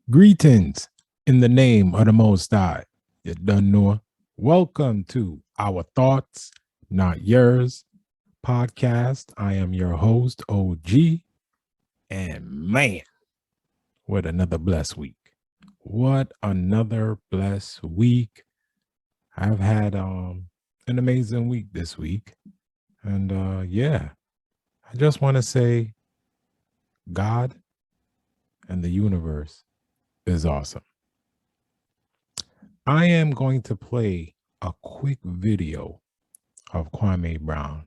Greetings in the name of the Most High. You done know. Welcome to our Thoughts, Not Yours podcast. I am your host, OG. And man, what another blessed week. What another blessed week. I've had an amazing week this week. And yeah, I just want to say God and the universe is awesome. I am going to play a quick video of Kwame Brown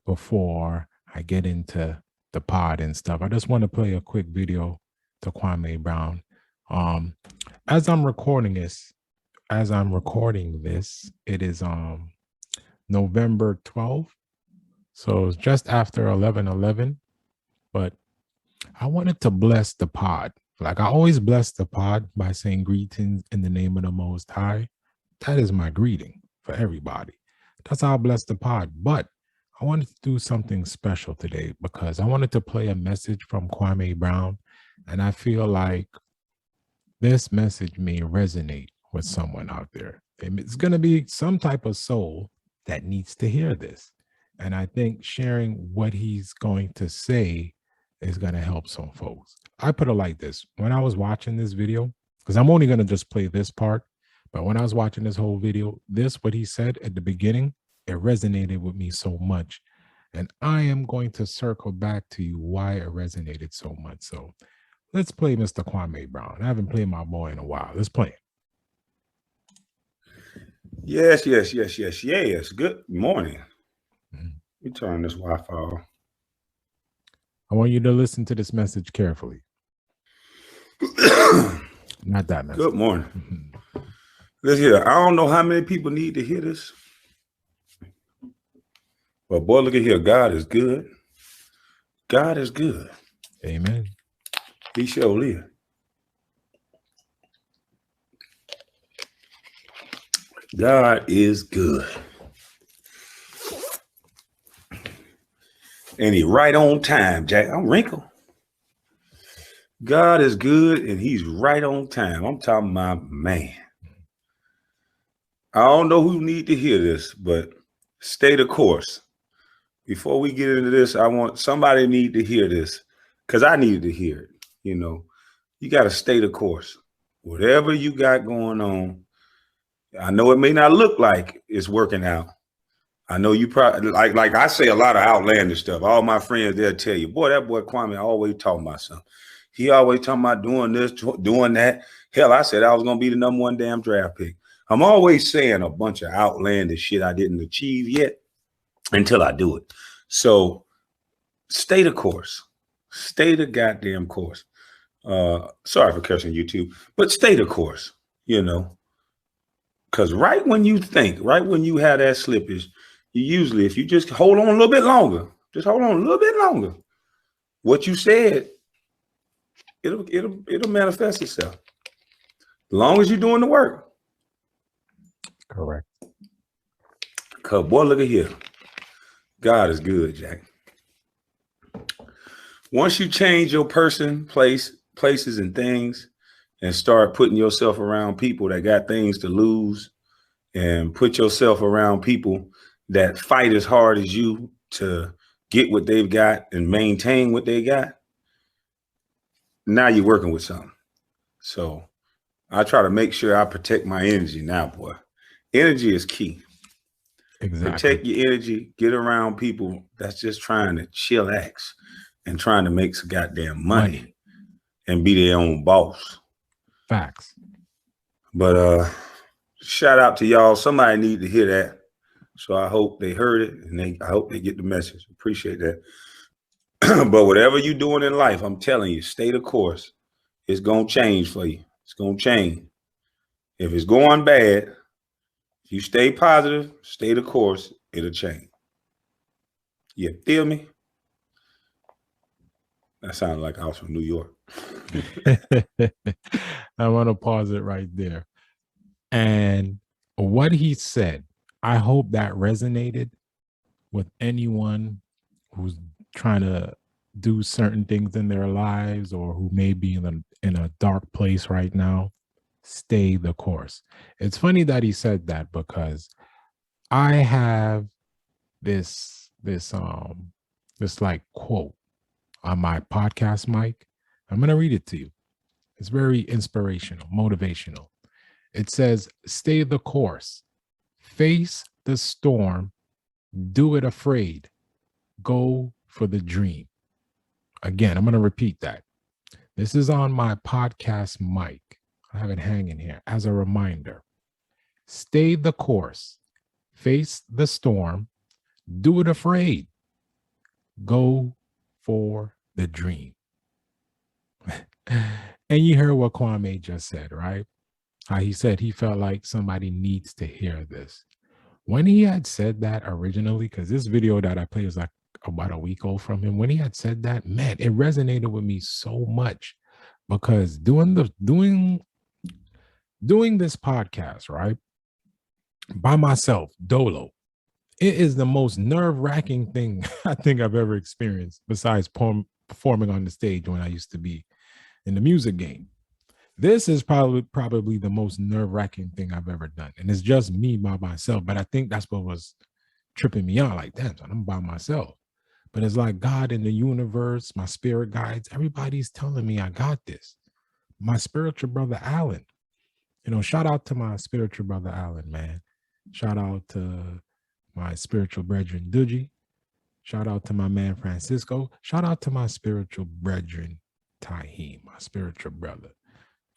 before I get into the pod and stuff. I just want to play a quick video to Kwame Brown. Um, as I'm recording this, it is November 12th. So it's just after 11:11. But I wanted to bless the pod. Like I always bless the pod by saying greetings in the name of the Most High. That is my greeting for everybody. That's how I bless the pod. But I wanted to do something special today because I wanted to play a message from Kwame Brown. And I feel like this message may resonate with someone out there. It's going to be some type of soul that needs to hear this. And I think sharing what he's going to say is going to help some folks. I put it like this. When I was watching this video, because I'm only going to just play this part, but when I was watching this whole video, what he said at the beginning, it resonated with me so much. And I am going to circle back to you why it resonated so much. So let's play Mr. Kwame Brown. I haven't played my boy in a while. Let's play it. Yes. Good morning. Let me turn this Wi-Fi off. I want you to listen to this message carefully. Not that message. Good morning. Listen here. I don't know how many people need to hear this. But boy, look at here. God is good. God is good. Amen. He sure is. God is good. And he right on time, Jack. I'm wrinkled. God is good and he's right on time. I'm talking about man. I don't know who need to hear this, but stay the course. Before we get into this, I want somebody need to hear this because I needed to hear it. You know, you got to stay the course. Whatever you got going on, I know it may not look like it's working out. I know you probably like I say a lot of outlandish stuff. All my friends, they'll tell you, boy, that boy Kwame always talking about something. He always talking about doing this, doing that. Hell, I said I was going to be the #1 damn draft pick. I'm always saying a bunch of outlandish shit I didn't achieve yet until I do it. So stay the course. Stay the goddamn course. Sorry for cursing YouTube, but stay the course, you know. Because right when you have that slippage, you usually, if you just hold on a little bit longer, what you said, it'll manifest itself. As long as you're doing the work. Correct. Cause boy, look at here. God is good, Jack. Once you change your person, places, and things, and start putting yourself around people that got things to lose, and put yourself around people that fight as hard as you to get what they've got and maintain what they got, now you're working with something. So I try to make sure I protect my energy now, boy. Energy is key. Exactly. Protect your energy. Get around people that's just trying to chillax and trying to make some goddamn money and be their own boss. Facts. But shout out to y'all. Somebody need to hear that. So I hope they heard it and I hope they get the message. Appreciate that. But whatever you're doing in life, I'm telling you, stay the course. It's going to change for you. It's going to change. If it's going bad, if you stay positive, stay the course, it'll change. You feel me? That sounded like I was from New York. I want to pause it right there. And what he said, I hope that resonated with anyone who's trying to do certain things in their lives or who may be in a dark place right now, stay the course. It's funny that he said that because I have this this like quote on my podcast mic. I'm going to read it to you. It's very inspirational, motivational. It says, "Stay the course. Face the storm. Do it afraid. Go for the dream." Again, I'm going to repeat that. This is on my podcast mic. I have it hanging here as a reminder. Stay the course. Face the storm. Do it afraid. Go for the dream. And you heard what Kwame just said, right? How he said he felt like somebody needs to hear this. When he had said that originally, because this video that I played is like about a week old from him, when he had said that, man, it resonated with me so much because doing this podcast, right, by myself, dolo, it is the most nerve-wracking thing I think I've ever experienced besides performing on the stage when I used to be in the music game. This is probably the most nerve-wracking thing I've ever done. And it's just me by myself. But I think that's what was tripping me out. Like, damn, son, I'm by myself. But it's like God in the universe, my spirit guides, everybody's telling me I got this. My spiritual brother Alan, shout out to my spiritual brother Alan, man. Shout out to my spiritual brethren Duji. Shout out to my man Francisco. Shout out to my spiritual brethren Tahim, my spiritual brother.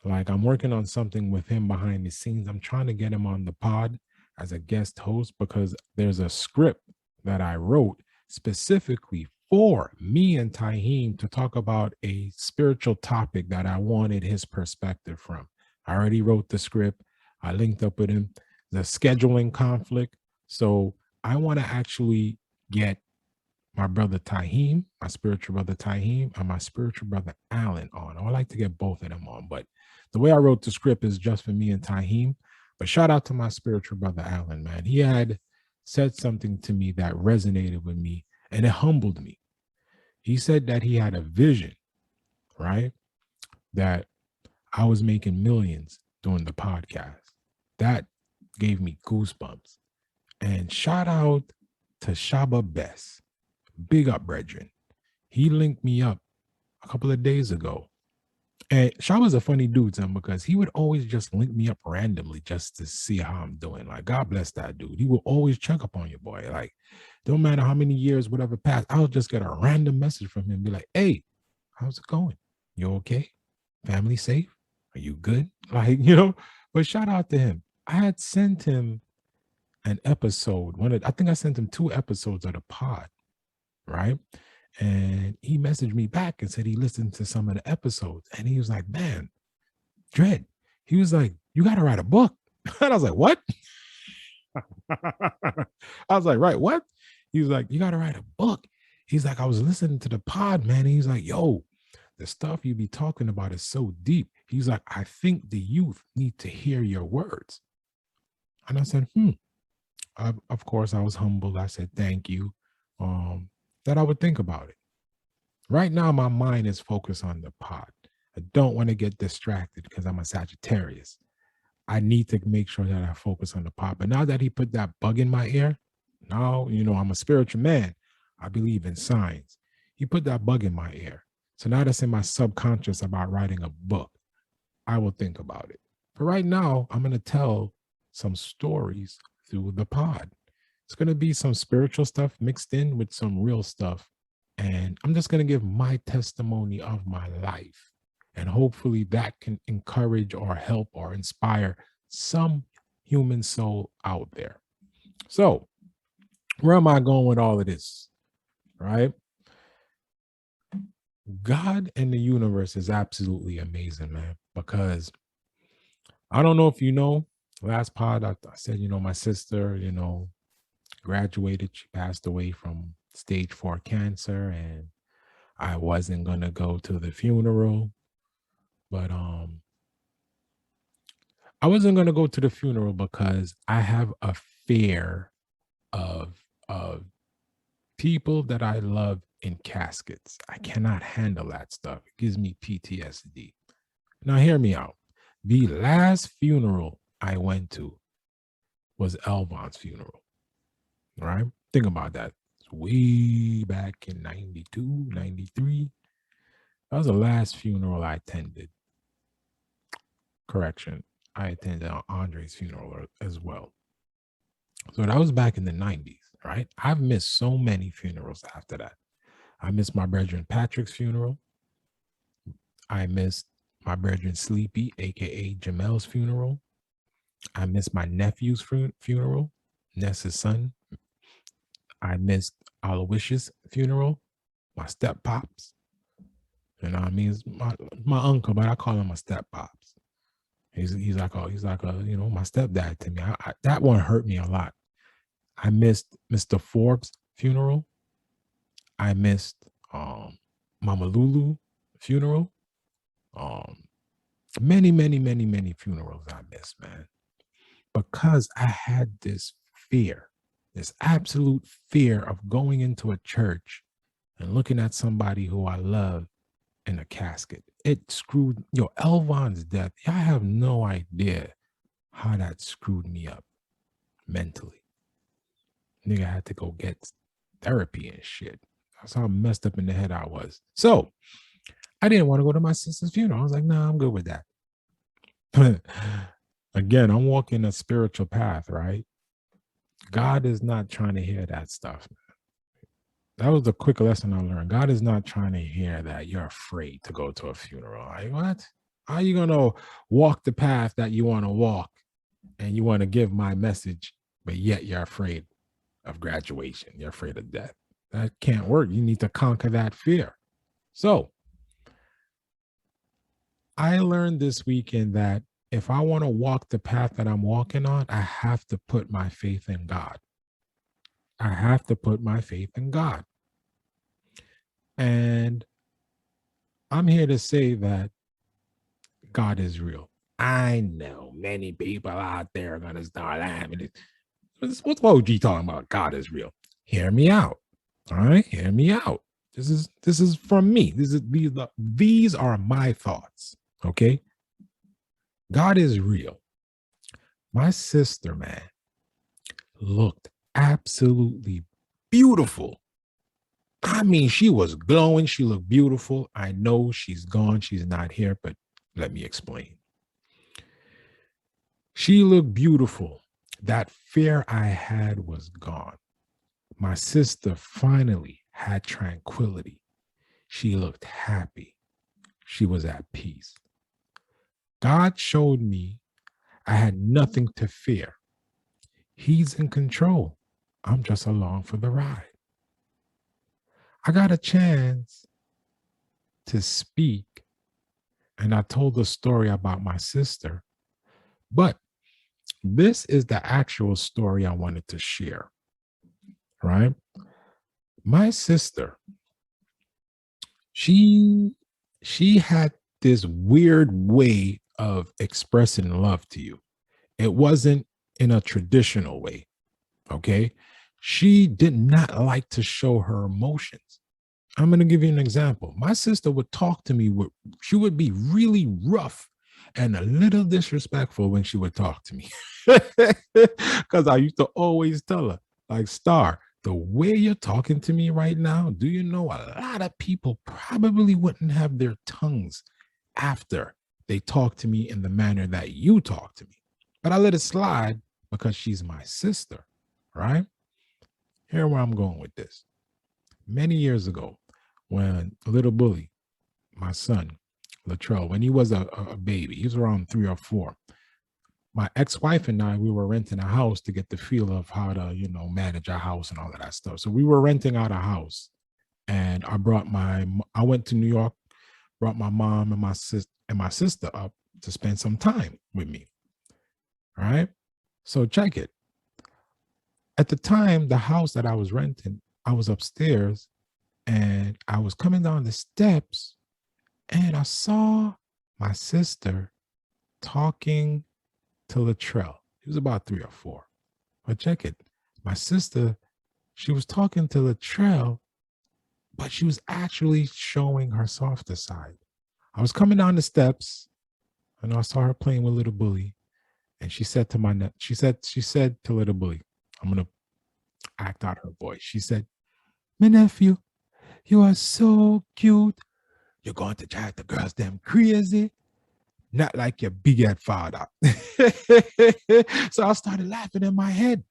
Like, I'm working on something with him behind the scenes. I'm trying to get him on the pod as a guest host because there's a script that I wrote specifically for me and Tahim to talk about a spiritual topic that I wanted his perspective from. I already wrote the script. I linked up with him. The scheduling conflict. So I want to actually get my brother Tahim, my spiritual brother Tahim, and my spiritual brother Alan on. I would like to get both of them on, but the way I wrote the script is just for me and Tahim. But shout out to my spiritual brother Alan, man. He had said something to me that resonated with me and it humbled me. He said that he had a vision, right? That I was making millions doing the podcast. That gave me goosebumps. And shout out to Shaba Bess. Big up, brethren. He linked me up a couple of days ago. And Shaba's a funny dude, son, because he would always just link me up randomly just to see how I'm doing. Like, God bless that dude. He will always check up on your boy. Like, don't matter how many years, whatever passed, I'll just get a random message from him. Be like, hey, how's it going? You okay? Family safe? Are you good? Like, but shout out to him. I had sent him an episode. I think I sent him 2 episodes of the pod, right? And he messaged me back and said he listened to some of the episodes. And he was like, man, Dread. He was like, you got to write a book. And I was like, what? I was like, right, what? He was like, you got to write a book. He's like, I was listening to the pod, man. And he's like, yo, the stuff you be talking about is so deep. He's like, I think the youth need to hear your words. And I said, of course, I was humbled. I said, thank you. That I would think about it. Right now, my mind is focused on the pod. I don't want to get distracted because I'm a Sagittarius. I need to make sure that I focus on the pod. But now that he put that bug in my ear, now, I'm a spiritual man. I believe in signs. He put that bug in my ear. So now that's in my subconscious about writing a book. I will think about it. But right now, I'm going to tell some stories through the pod. It's going to be some spiritual stuff mixed in with some real stuff. And I'm just going to give my testimony of my life. And hopefully that can encourage or help or inspire some human soul out there. So where am I going with all of this? Right? God and the universe is absolutely amazing, man, because I don't know if you know, last pod, I said, my sister, graduated. She passed away from stage 4 cancer, and I wasn't going to go to the funeral, but I wasn't going to go to the funeral because I have a fear of People that I love in caskets. I cannot handle that stuff. It gives me PTSD. Now, hear me out. The last funeral I went to was Elvon's funeral, right? Think about that. It's way back in 92, 93. That was the last funeral I attended. Correction. I attended Andre's funeral as well. So that was back in the 90s, right? I've missed so many funerals after that. I missed my brethren Patrick's funeral. I missed my brethren Sleepy, aka Jamel's funeral. I missed my nephew's funeral, Nessa's son. I missed Aloysius' funeral, my step pops. You know what I mean? It's my uncle, but I call him my step pops. He's like a my stepdad to me. That one hurt me a lot. I missed Mr. Forbes' funeral. I missed Mama Lulu funeral. Many funerals I missed, man. Because I had this fear, this absolute fear of going into a church and looking at somebody who I love in a casket. It screwed, Elvon's death. I have no idea how that screwed me up mentally. Nigga had to go get therapy and shit. That's how messed up in the head I was. So I didn't want to go to my sister's funeral. I was like, nah, I'm good with that. Again, I'm walking a spiritual path, right? God is not trying to hear that stuff. That was the quick lesson I learned. God is not trying to hear that you're afraid to go to a funeral. Like, what? How are you going to walk the path that you want to walk and you want to give my message, but yet you're afraid of graduation? You're afraid of death. That can't work. You need to conquer that fear. So I learned this weekend that if I want to walk the path that I'm walking on, I have to put my faith in God. I have to put my faith in God. And I'm here to say that God is real. I know many people out there are going to start laughing. What's OG talking about? God is real. Hear me out. All right? Hear me out. This is from me. These are my thoughts. Okay? God is real. My sister, man, looked absolutely beautiful. I mean, she was glowing. She looked beautiful. I know she's gone. She's not here, but let me explain. She looked beautiful. That fear I had was gone. My sister finally had tranquility. She looked happy. She was at peace. God showed me I had nothing to fear. He's in control. I'm just along for the ride. I got a chance to speak, and I told the story about my sister, but this is the actual story I wanted to share, right? My sister, she had this weird way of expressing love to you. It wasn't in a traditional way, okay? She did not like to show her emotions. I'm going to give you an example. My sister would talk to me. She would be really rough and a little disrespectful when she would talk to me. Because I used to always tell her, like, Star, the way you're talking to me right now, do you know a lot of people probably wouldn't have their tongues after they talk to me in the manner that you talk to me. But I let it slide because she's my sister, right? Here where I'm going with this. Many years ago, when little bully, my son, Latrell, when he was a baby, he was around 3 or 4. My ex-wife and I, we were renting a house to get the feel of how to, manage a house and all of that stuff. So we were renting out a house, and I went to New York, brought my mom and my sister up to spend some time with me. All right. So check it. At the time, the house that I was renting, I was upstairs and I was coming down the steps and I saw my sister talking to Latrell. He was about 3 or 4. But check it. My sister She was talking to Latrell, but she was actually showing her softer side. I was coming down the steps and I saw her playing with little bully. And she said to she said to little bully, I'm gonna act out her voice. She said, "My nephew, you are so cute. You're going to drive the girls them crazy. Not like your big head father." So I started laughing in my head,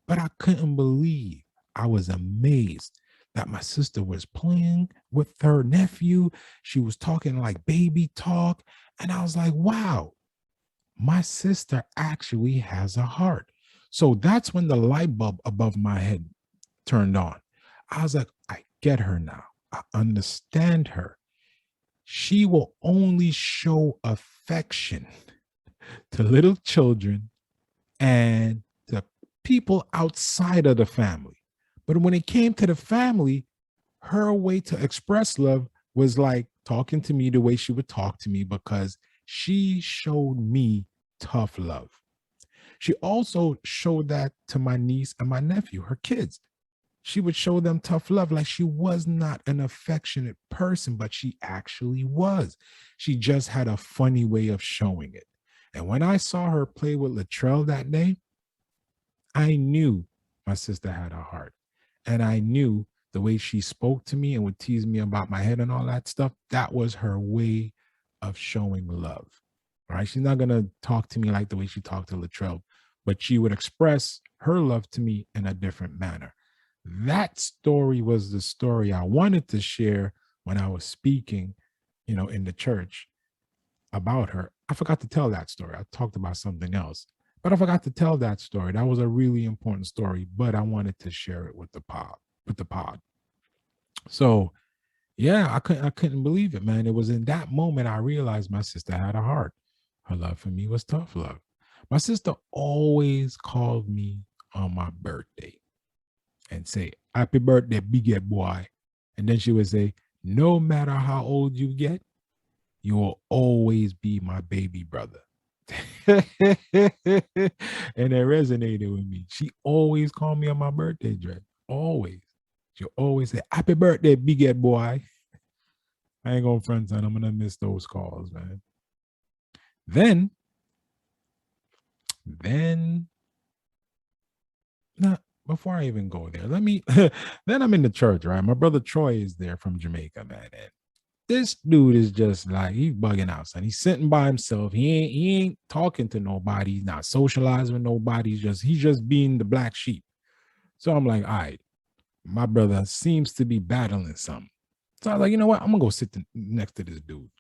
but I couldn't believe. I was amazed that my sister was playing with her nephew. She was talking like baby talk. And I was like, wow, my sister actually has a heart. So that's when the light bulb above my head turned on. I was like, I get her now. I understand her. She will only show affection to little children and to people outside of the family. But when it came to the family, her way to express love was like talking to me the way she would talk to me because she showed me tough love. She also showed that to my niece and my nephew, her kids. She would show them tough love. Like she was not an affectionate person, but she actually was. She just had a funny way of showing it. And when I saw her play with Latrell that day, I knew my sister had a heart. And I knew the way she spoke to me and would tease me about my head and all that stuff, that was her way of showing love. Right? She's not going to talk to me like the way she talked to Latrell, but she would express her love to me in a different manner. That story was the story I wanted to share when I was speaking, in the church about her. I forgot to tell that story. I talked about something else, but I forgot to tell that story. That was a really important story, but I wanted to share it with the pod. So yeah, I couldn't believe it, man. It was in that moment I realized my sister had a heart. Her love for me was tough love. My sister always called me on my birthday and say, "Happy birthday, big head boy." And then she would say, "No matter how old you get, you will always be my baby brother." And it resonated with me. She always called me on my birthday, Dre. Always. She'll always say, "Happy birthday, big head boy." I ain't gonna front, son. I'm gonna miss those calls, man. Then, then, nah, before I even go there, let me. Then I'm in the church, right? My brother Troy is there from Jamaica, man. And this dude is just like he's bugging out, son. He's sitting by himself. He ain't talking to nobody. He's not socializing with nobody. He's just being the black sheep. So I'm like, all right, my brother seems to be battling something. So I was like, you know what? I'm gonna go sit next to this dude.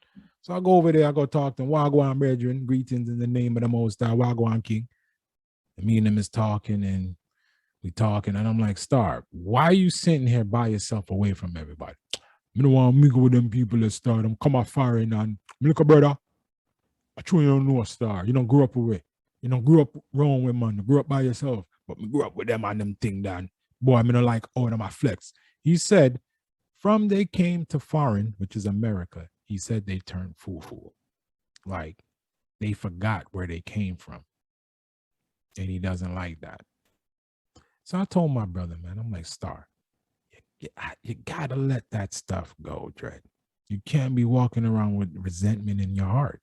So I go over there, I go talk to him. Wagwan, brethren, greetings in the name of the Most High, Wagwan King. And me and him is talking and we talking. And I'm like, Star, why are you sitting here by yourself away from everybody? I don't want to mingle with them people that start them. Come out firing and look, brother. I truly don't know a Star. You don't grow up with it. You don't grow up wrong with man. You grew up by yourself. But me grew up with them and them thing done. Boy, I mean, like, oh, them I flex. He said, from they came to foreign, which is America, he said they turned fool. Like they forgot where they came from. And he doesn't like that. So I told my brother, man, I'm like, Star, you gotta let that stuff go, Dred. You can't be walking around with resentment in your heart.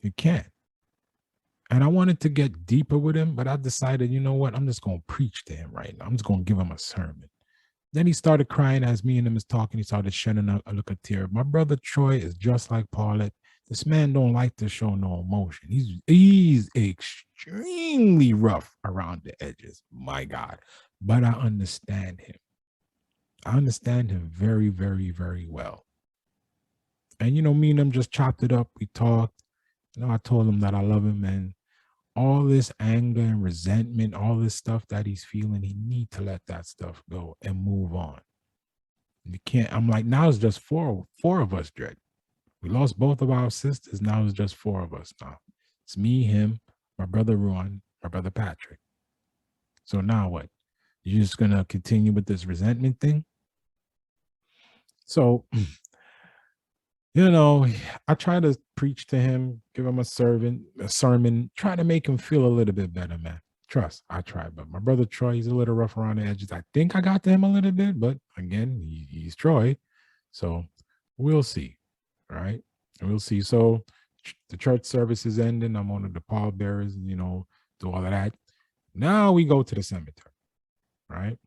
You can't. And I wanted to get deeper with him, but I decided, you know what? I'm just gonna preach to him right now. I'm just gonna give him a sermon. Then he started crying as me and him was talking. He started shedding a look of tear. My brother Troy is just like Paulette. This man don't like to show no emotion. He's extremely rough around the edges. My God. But I understand him. I understand him very, very, very well. And me and him just chopped it up. We talked. I told him that I love him, and all this anger and resentment, all this stuff that he's feeling, he need to let that stuff go and move on. You can't. I'm like, now it's just four of us, Dred. We lost both of our sisters. Now it's just four of us now. It's me, him, my brother Ron, my brother Patrick. So now what? You're just gonna continue with this resentment thing? So, I try to preach to him, give him a sermon, try to make him feel a little bit better, man. Trust, I tried, but my brother Troy, he's a little rough around the edges. I think I got to him a little bit, but again, he's Troy. So we'll see. Right. We'll see. So the church service is ending. I'm one of the pallbearers, do all of that. Now we go to the cemetery. Right.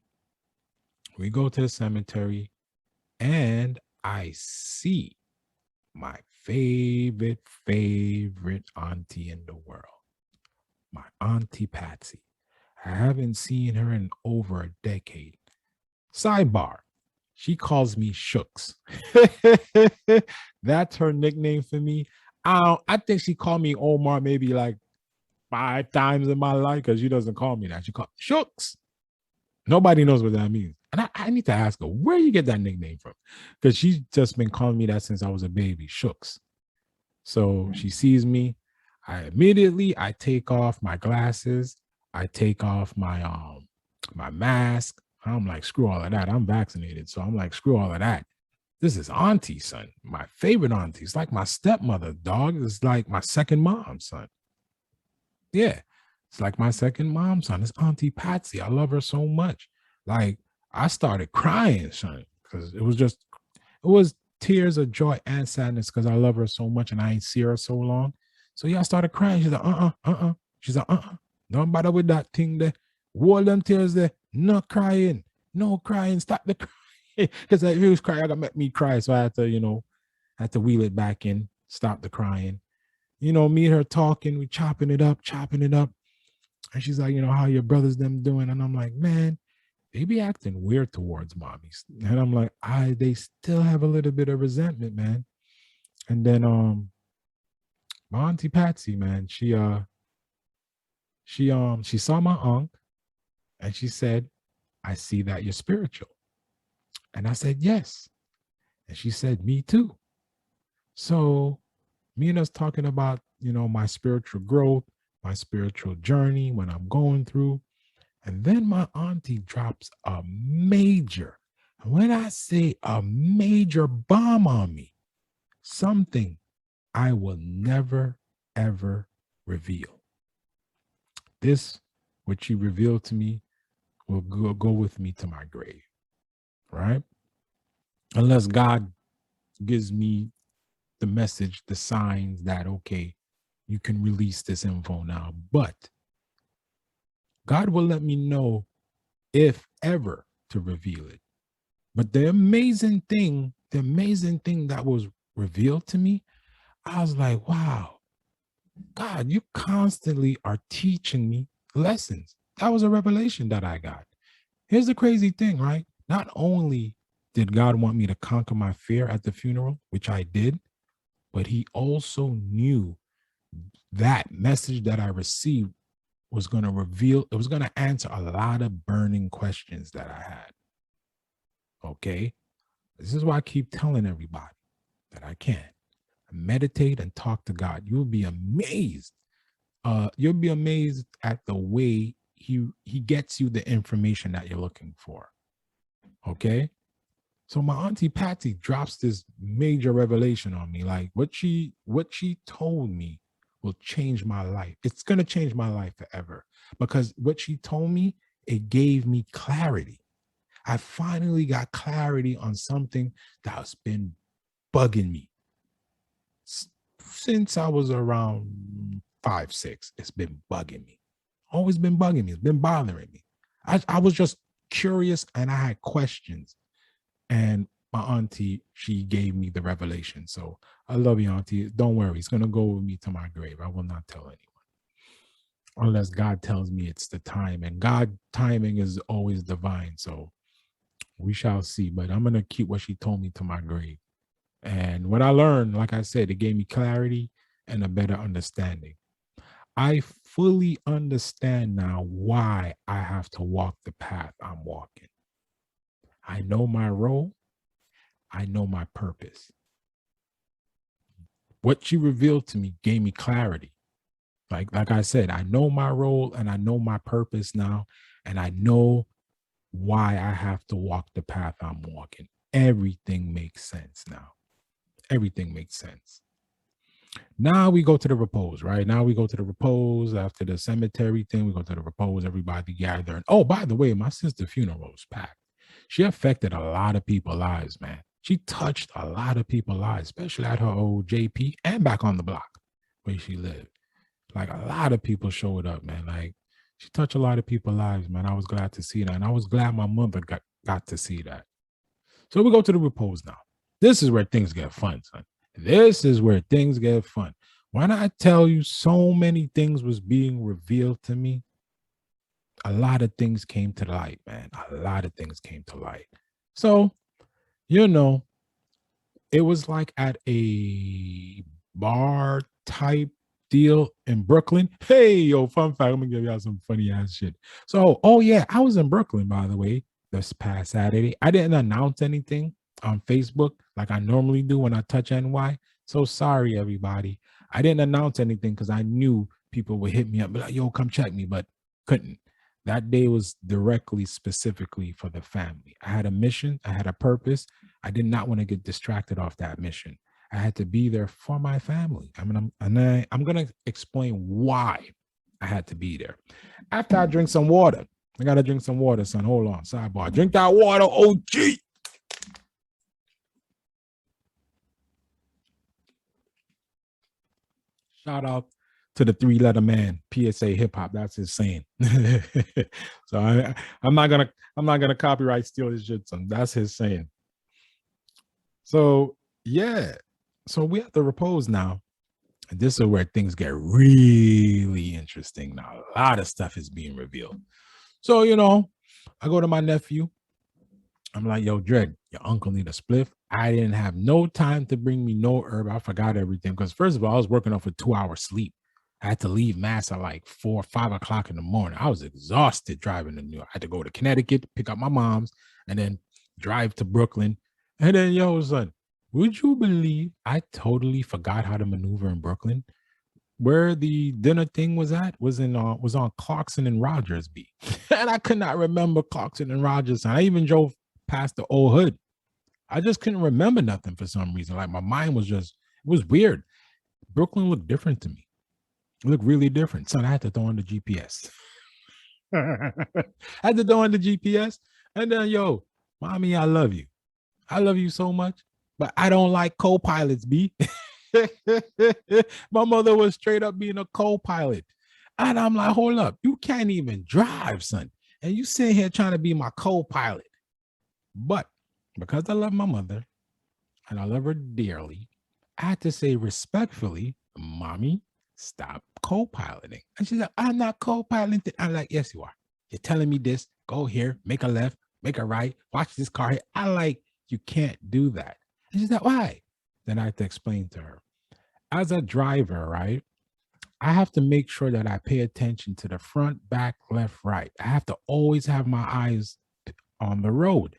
We go to the cemetery and I see my favorite auntie in the world, my auntie Patsy. I haven't seen her in over a decade. Sidebar, she calls me Shooks. That's her nickname for me. I think she called me Omar maybe like 5 times in my life because she doesn't call me that. She called Shooks. Nobody knows what that means. And I need to ask her, where you get that nickname from? Because she's just been calling me that since I was a baby, Shooks. So she sees me. I take off my glasses. I take off my mask. I'm like, screw all of that. I'm vaccinated. So I'm like, screw all of that. This is auntie, son. My favorite auntie. It's like my stepmother, dog. It's like my second mom, son. Yeah. It's like my second mom, son. It's Auntie Patsy. I love her so much. Like, I started crying, son, because it was tears of joy and sadness because I love her so much and I ain't see her so long. So yeah, I started crying. She's like, She's like, don't bother with that thing there. Hold them tears there. No crying. No crying. Stop the crying. Because if he was crying, I got make me cry. So I had to wheel it back in, stop the crying. Me and her talking, we chopping it up. And she's like, how your brothers them doing? And I'm like, man, they be acting weird towards mommies. And I'm like, they still have a little bit of resentment, man. And then my auntie Patsy, man, she saw my aunt and she said, I see that you're spiritual. And I said, yes. And she said, me too. So me and us talking about, my spiritual growth, my spiritual journey, when I'm going through. And then my auntie drops a major, and when I say a major bomb on me, something I will never, ever reveal. This, what she revealed to me, will go with me to my grave, right? Unless God gives me the message, the signs that, okay, you can release this info now. But God will let me know if ever to reveal it. But the amazing thing that was revealed to me, I was like, wow, God, you constantly are teaching me lessons. That was a revelation that I got. Here's the crazy thing, right? Not only did God want me to conquer my fear at the funeral, which I did, but he also knew that message that I received was going to reveal, it was going to answer a lot of burning questions that I had. Okay. This is why I keep telling everybody that I can meditate and talk to God. You'll be amazed. You'll be amazed at the way he gets you the information that you're looking for. Okay. So my auntie Patsy drops this major revelation on me. Like what she told me will change my life. It's going to change my life forever because what she told me, it gave me clarity. I finally got clarity on something that's been bugging me since I was around 5, 6. It's been bugging me. Always been bugging me. It's been bothering me. I was just curious and I had questions. And my auntie, she gave me the revelation. So I love you, auntie. Don't worry. It's going to go with me to my grave. I will not tell anyone. Unless God tells me it's the time. And God timing is always divine. So we shall see. But I'm going to keep what she told me to my grave. And what I learned, like I said, it gave me clarity and a better understanding. I fully understand now why I have to walk the path I'm walking. I know my role. I know my purpose. What she revealed to me gave me clarity. Like I said, I know my role and I know my purpose now. And I know why I have to walk the path I'm walking. Everything makes sense now. Everything makes sense. Now we go to the repose, right? Now we go to the repose after the cemetery thing. We go to the repose, everybody gather. And oh, by the way, my sister's funeral was packed. She affected a lot of people's lives, man. She touched a lot of people's lives, especially at her old JP and back on the block where she lived. Like a lot of people showed up, man. Like she touched a lot of people's lives, man. I was glad to see that. And I was glad my mother got to see that. So we go to the repose now. This is where things get fun, son. This is where things get fun. When I tell you so many things was being revealed to me, a lot of things came to light, man. A lot of things came to light. So, you know, it was like at a bar type deal in Brooklyn. Hey, yo, fun fact, I'm gonna give y'all some funny ass shit. So, oh yeah, I was in Brooklyn, by the way, this past Saturday. I didn't announce anything on Facebook like I normally do when I touch NY. So sorry, everybody. I didn't announce anything because I knew people would hit me up, be like, yo, come check me, but couldn't. That day was directly, specifically for the family. I had a mission, I had a purpose. I did not want to get distracted off that mission. I had to be there for my family. I'm gonna explain why I had to be there. After I drink some water, I gotta drink some water, son. Hold on, sidebar. Drink that water, OG. Shout out to the 3-letter man, PSA hip hop. That's his saying. So I'm not gonna copyright steal his shit, son. That's his saying. So yeah, so we have to repose now. And this is where things get really interesting now. A lot of stuff is being revealed. So, you know, I go to my nephew. I'm like, yo, Dred, your uncle need a spliff. I didn't have no time to bring me no herb. I forgot everything. Because first of all, I was working off a 2-hour sleep. I had to leave Mass at like 4 or 5 o'clock in the morning. I was exhausted driving to New York. I had to go to Connecticut, pick up my mom's, and then drive to Brooklyn. And then, yo, son, would you believe I totally forgot how to maneuver in Brooklyn? Where the dinner thing was at was on Clarkson and Rogers B. And I could not remember Clarkson and Rogers. And I even drove past the old hood. I just couldn't remember nothing for some reason. Like my mind was just, it was weird. Brooklyn looked different to me. It looked really different. Son, I had to throw on the GPS. I had to throw on the GPS. And then, yo, mommy, I love you. I love you so much, but I don't like co-pilots, B. My mother was straight up being a co-pilot. And I'm like, hold up, you can't even drive, son. And you sit here trying to be my co-pilot. But because I love my mother and I love her dearly, I had to say respectfully, mommy, stop co-piloting. And she's like, I'm not co-piloting. I'm like, yes, you are. You're telling me this, go here, make a left, make a right, watch this car here. I like, you can't do that. And she's like, why? Then I had to explain to her. As a driver, right, I have to make sure that I pay attention to the front, back, left, right. I have to always have my eyes on the road.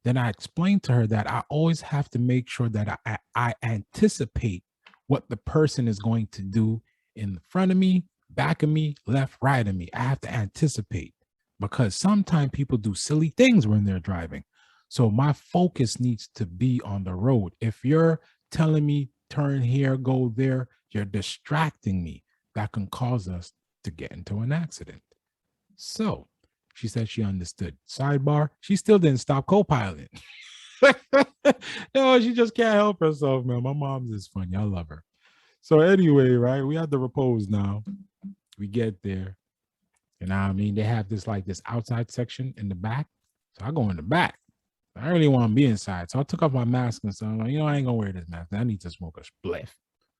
Then I explained to her that I always have to make sure that I anticipate what the person is going to do in front of me, back of me, left, right of me. I have to anticipate because sometimes people do silly things when they're driving. So my focus needs to be on the road. If you're telling me turn here, go there, you're distracting me. That can cause us to get into an accident. So she said she understood. Sidebar, she still didn't stop co-piloting. No, she just can't help herself, man. My mom's is funny. I love her. So anyway, right, we have the repose now. We get there. You know what I mean? They have this like this outside section in the back. So I go in the back. I really want to be inside. So I took off my mask and stuff. I'm like, you know, I ain't gonna wear this mask. I need to smoke a spliff.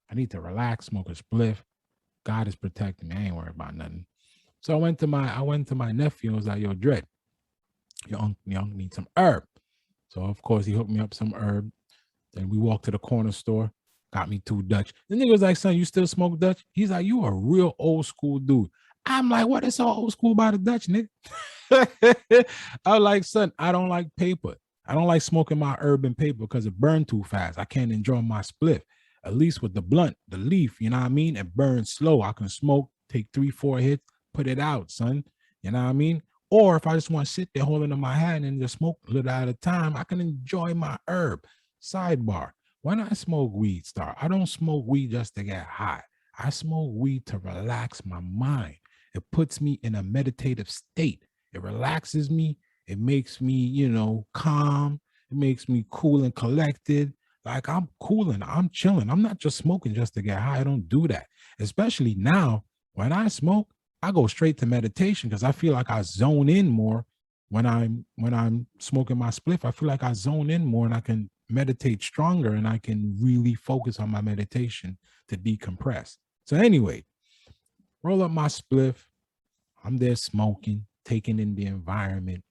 I need to relax, smoke a spliff. God is protecting me. I ain't worried about nothing. So I went to my nephew and was like, yo, Dred, your uncle needs some herb. So of course he hooked me up some herb. Then we walked to the corner store, got me 2 Dutch. The nigga was like, son, you still smoke Dutch? He's like, you a real old school dude. I'm like, what is so old school about the Dutch, nigga? I was like, son, I don't like paper. I don't like smoking my herb in paper because it burned too fast. I can't enjoy my spliff. At least with the blunt, the leaf, you know what I mean? It burns slow. I can smoke, take 3-4 hits, put it out, son. You know what I mean? Or if I just want to sit there holding in my hand and just smoke a little at a time, I can enjoy my herb. Sidebar. When I smoke weed, Star, I don't smoke weed just to get high. I smoke weed to relax my mind. It puts me in a meditative state. It relaxes me. It makes me, calm. It makes me cool and collected. Like I'm cooling, I'm chilling. I'm not just smoking just to get high. I don't do that. Especially now, when I smoke, I go straight to meditation because I feel like I zone in more when I'm smoking my spliff. I feel like I zone in more and I can meditate stronger and I can really focus on my meditation to decompress. So anyway, roll up my spliff. I'm there smoking, taking in the environment.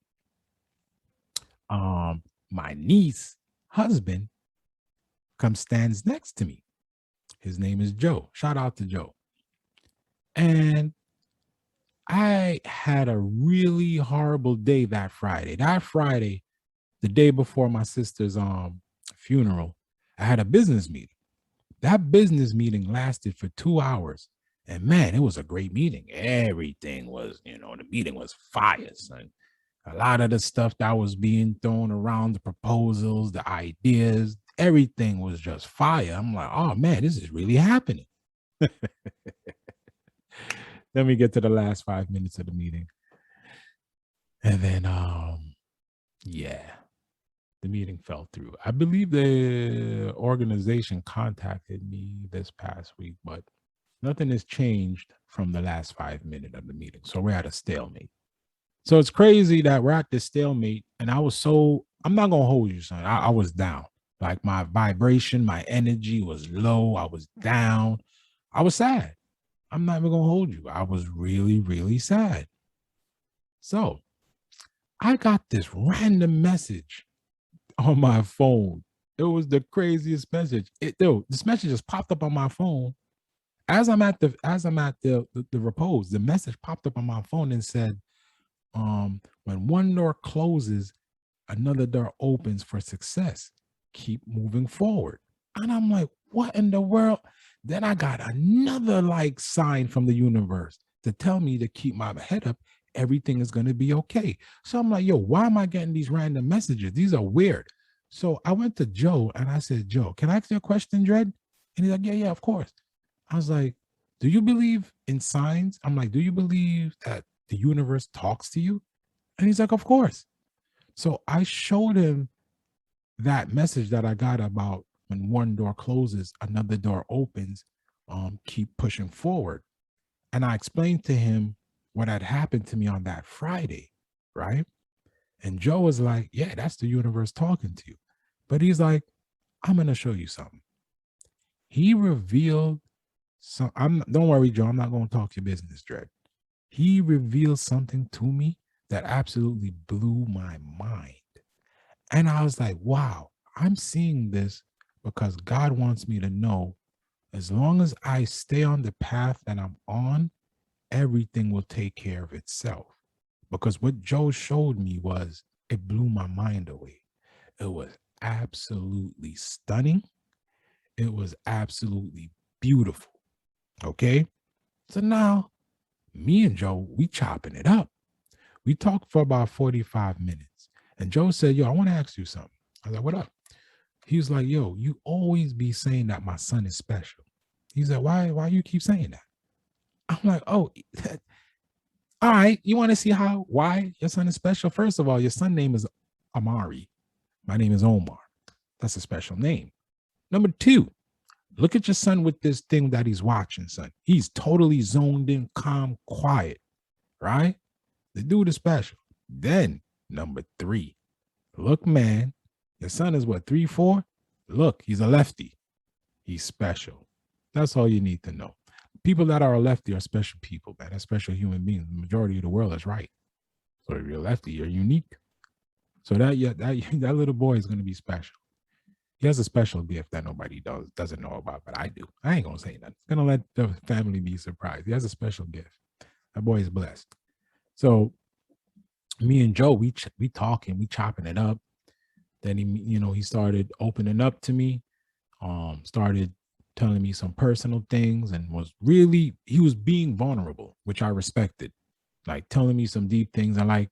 My niece husband comes stands next to me. His name is Joe. Shout out to Joe. And I had a really horrible day that Friday. That Friday, the day before my sister's funeral, I had a business meeting. That business meeting lasted for 2 hours. And man, it was a great meeting. Everything was, the meeting was fire, son. A lot of the stuff that was being thrown around, the proposals, the ideas, everything was just fire. I'm like, oh man, this is really happening. Let me get to the last 5 minutes of the meeting. And then, yeah, the meeting fell through. I believe the organization contacted me this past week, but nothing has changed from the last 5 minutes of the meeting. So we're at a stalemate. So it's crazy that we're at this stalemate. And I'm not going to hold you, son. I was down. Like my vibration, my energy was low. I was down. I was sad. I'm not even going to hold you. I was really, really sad. So I got this random message on my phone. It was the craziest message. This message just popped up on my phone. As I'm at the repose, the message popped up on my phone and said, when one door closes, another door opens for success. Keep moving forward. And I'm like, what in the world? Then I got another sign from the universe to tell me to keep my head up. Everything is going to be okay. So I'm like, yo, why am I getting these random messages? These are weird. So I went to Joe and I said, Joe, can I ask you a question, Dred? And he's like, yeah, of course. I was like, do you believe in signs? I'm like, do you believe that the universe talks to you? And he's like, of course. So I showed him that message that I got about when one door closes, another door opens, keep pushing forward. And I explained to him what had happened to me on that Friday, right? And Joe was like, yeah, that's the universe talking to you. But he's like, I'm going to show you something. He revealed don't worry, Joe, I'm not going to talk your business, Dred. He revealed something to me that absolutely blew my mind. And I was like, wow, I'm seeing this because God wants me to know as long as I stay on the path that I'm on, everything will take care of itself. Because what Joe showed me it blew my mind away. It was absolutely stunning. It was absolutely beautiful. Okay. So now me and Joe, we chopping it up. We talked for about 45 minutes. And Joe said, yo, I want to ask you something. I was like, what up? He was like, yo, you always be saying that my son is special. He's like, why you keep saying that? I'm like, oh, all right. You want to see why your son is special? First of all, your son name is Amari. My name is Omar. That's a special name. Number two, look at your son with this thing that he's watching, son. He's totally zoned in, calm, quiet, right? The dude is special. Then, number three, look, man, your son is what, 3, 4? Look, he's a lefty. He's special. That's all you need to know. People that are a lefty are special people, man. They're special human beings. The majority of the world is right. So if you're a lefty, you're unique. So that little boy is going to be special. He has a special gift that nobody doesn't know about, but I do. I ain't gonna say nothing. It's gonna let the family be surprised. He has a special gift. That boy is blessed. So me and Joe, we talking, we chopping it up. Then he started opening up to me, started telling me some personal things, and he was being vulnerable, which I respected, like telling me some deep things. And like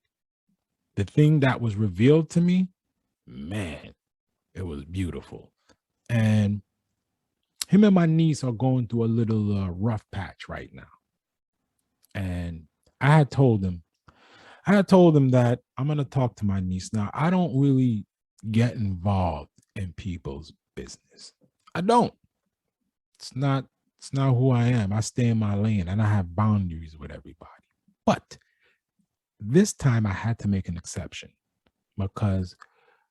the thing that was revealed to me, man, it was beautiful. And him and my niece are going through a little rough patch right now. And I had told him, that I'm going to talk to my niece. Now, I don't really get involved in people's business. I don't. It's not who I am. I stay in my lane and I have boundaries with everybody. But this time I had to make an exception because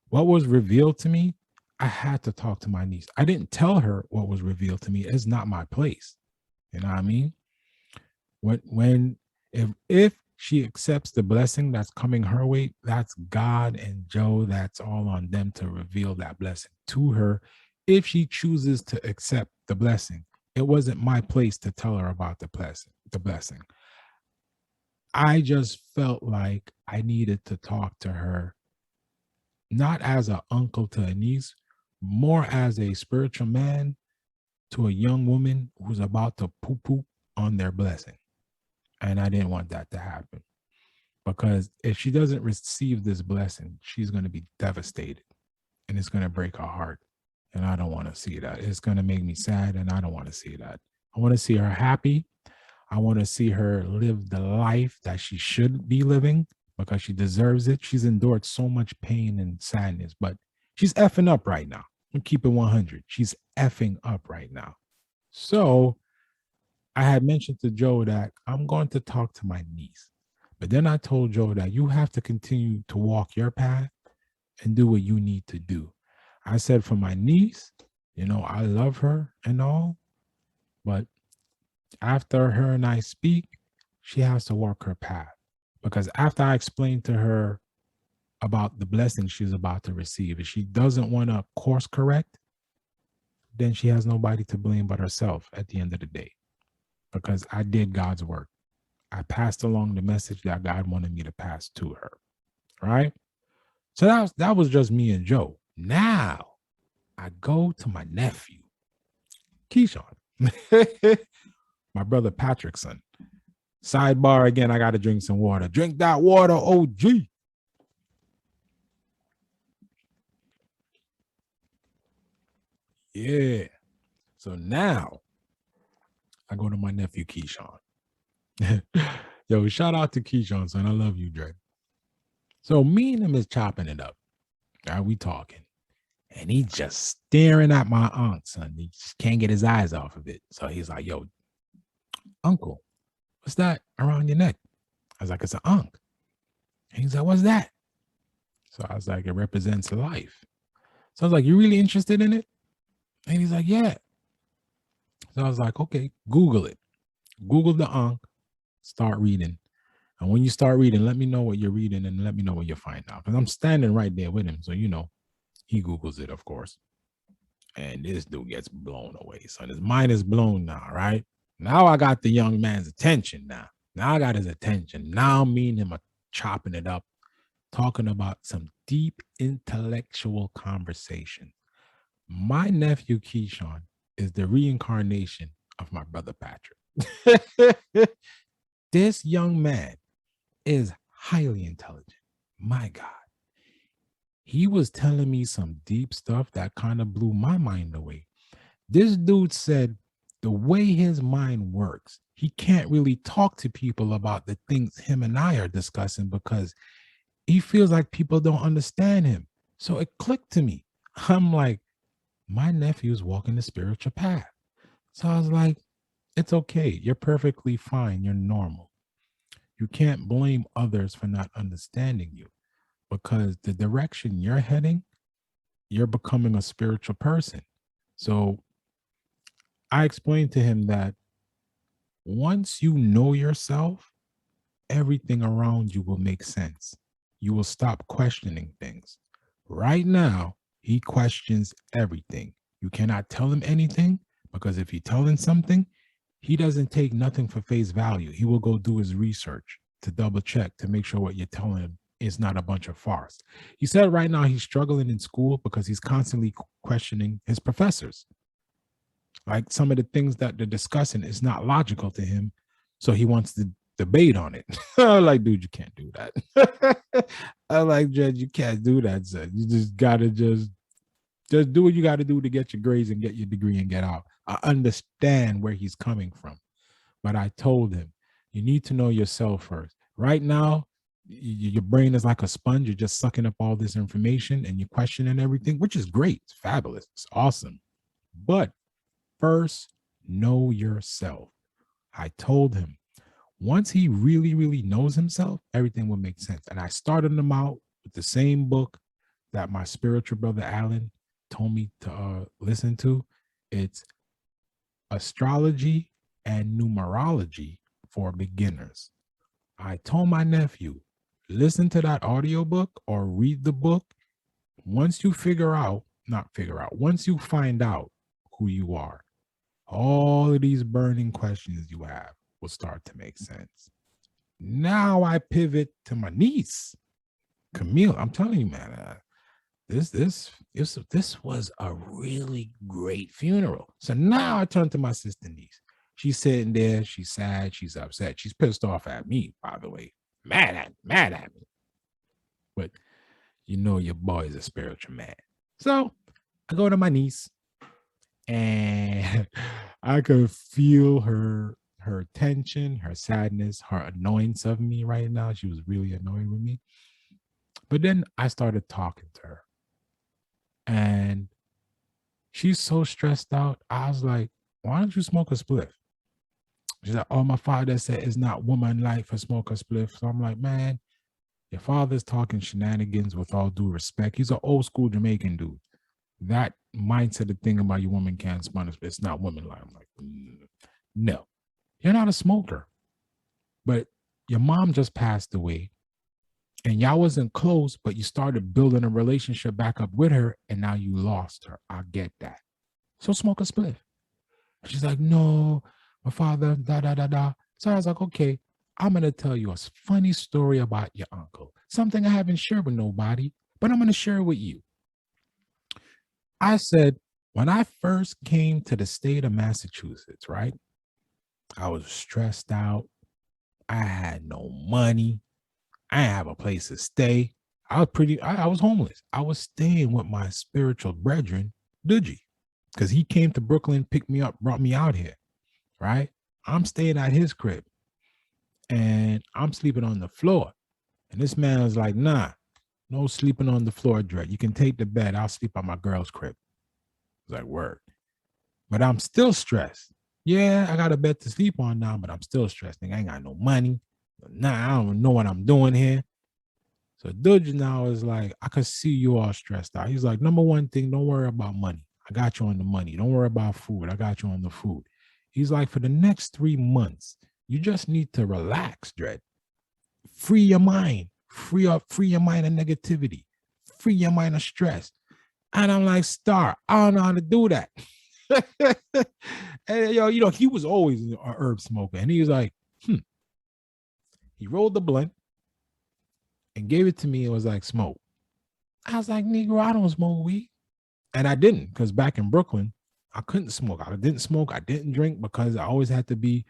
what was revealed to me, I had to talk to my niece. I didn't tell her what was revealed to me. It's not my place. You know what I mean? If she accepts the blessing that's coming her way, that's God and Joe. That's all on them to reveal that blessing to her. If she chooses to accept the blessing, it wasn't my place to tell her about the blessing. I just felt like I needed to talk to her, not as an uncle to a niece, more as a spiritual man to a young woman who's about to poo-poo on their blessing. And I didn't want that to happen, because if she doesn't receive this blessing, she's going to be devastated and it's going to break her heart. And I don't want to see that. It's going to make me sad, and I don't want to see that. I want to see her happy. I want to see her live the life that she should be living, because she deserves it. She's endured so much pain and sadness, but she's effing up right now. I'm keeping 100. She's effing up right now. So I had mentioned to Joe that I'm going to talk to my niece. But then I told Joe that you have to continue to walk your path and do what you need to do. I said, for my niece, I love her and all, but after her and I speak, she has to walk her path. Because after I explained to her about the blessing she's about to receive, if she doesn't want to course correct, then she has nobody to blame but herself at the end of the day. Because I did God's work. I passed along the message that God wanted me to pass to her. Right? So that was just me and Joe. Now I go to my nephew, Keyshawn, my brother Patrick's son. Sidebar again, I got to drink some water. Drink that water, OG. Yeah. So now I go to my nephew, Keyshawn. Yo, shout out to Keyshawn, son. I love you, Dre. So me and him is chopping it up. Are we talking? And he's just staring at my aunt, son. He just can't get his eyes off of it. So he's like, yo, uncle, what's that around your neck? I was like, it's an ankh. And he's like, what's that? So I was like, it represents life. So I was like, you really interested in it? And he's like, yeah. So I was like, okay, Google it. Google the ankh, start reading. And when you start reading, let me know what you're reading and let me know what you find out. Because I'm standing right there with him. So, he Googles it, of course. And this dude gets blown away. So his mind is blown now, right? Now I got the young man's attention now. Now I got his attention. Now me and him are chopping it up, talking about some deep intellectual conversation. My nephew, Keyshawn, is the reincarnation of my brother, Patrick. This young man is highly intelligent. My God. He was telling me some deep stuff that kind of blew my mind away. This dude said the way his mind works, he can't really talk to people about the things him and I are discussing because he feels like people don't understand him. So it clicked to me. I'm like, my nephew's walking the spiritual path. So I was like, it's okay. You're perfectly fine. You're normal. You can't blame others for not understanding you, because the direction you're heading, you're becoming a spiritual person. So I explained to him that once you know yourself, everything around you will make sense. You will stop questioning things. Right now, he questions everything. You cannot tell him anything, because if you tell him something, he doesn't take nothing for face value. He will go do his research to double check to make sure what you're telling him is not a bunch of farce. He said right now he's struggling in school because he's constantly questioning his professors. Like some of the things that they're discussing is not logical to him. So he wants to debate on it. I'm like, dude, you can't do that. I'm like, Judge, you can't do that, son. You just gotta just Just do what you got to do to get your grades and get your degree and get out. I understand where he's coming from. But I told him, you need to know yourself first. Right now, your brain is like a sponge. You're just sucking up all this information and you're questioning everything, which is great. It's fabulous. It's awesome. But first, know yourself. I told him, once he really, really knows himself, everything will make sense. And I started him out with the same book that my spiritual brother Alan told me to listen to. It's Astrology and Numerology for Beginners. I told my nephew, listen to that audiobook or read the book. Once you once you find out who you are, all of these burning questions you have will start to make sense. Now I pivot to my niece, Camille. I'm telling you, man, this was a really great funeral. So now I turn to my sister niece. She's sitting there. She's sad. She's upset. She's pissed off at me, by the way. Mad at me. But you know your boy is a spiritual man. So I go to my niece and I could feel her tension, her sadness, her annoyance of me right now. She was really annoyed with me. But then I started talking to her. And she's so stressed out. I was like, why don't you smoke a spliff? She's like, oh, my father said it's not woman-like for smoke a spliff. So I'm like, man, your father's talking shenanigans with all due respect. He's an old school Jamaican dude. That mindset of thing about your woman can't smoke, it's not woman-like. I'm like, no, you're not a smoker. But your mom just passed away. And y'all wasn't close, but you started building a relationship back up with her, and now you lost her. I get that. So smoke a spliff. She's like, no, my father, da. So I was like, okay, I'm going to tell you a funny story about your uncle. Something I haven't shared with nobody, but I'm going to share it with you. I said, when I first came to the state of Massachusetts, right? I was stressed out. I had no money. I didn't have a place to stay. I was homeless. I was staying with my spiritual brethren, Dudgy, because he came to Brooklyn, picked me up, brought me out here, right? I'm staying at his crib and I'm sleeping on the floor. And this man was like, nah, no sleeping on the floor, Dred. You can take the bed. I'll sleep on my girl's crib. I was like, word. But I'm still stressed. Yeah, I got a bed to sleep on now, but I'm still stressed. I ain't got no money. Nah, I don't know what I'm doing here. So Dudge now is like, I could see you all stressed out. He's like, number one thing, don't worry about money. I got you on the money. Don't worry about food. I got you on the food. He's like, for the next 3 months, you just need to relax, Dred. Free your mind. Free your mind of negativity. Free your mind of stress. And I'm like, Star, I don't know how to do that. And he was always an herb smoker. And he was like, He rolled the blunt and gave it to me. It was like, smoke. I was like, Negro, I don't smoke weed. And I didn't, because back in Brooklyn, I couldn't smoke. I didn't smoke. I didn't drink because I always had to be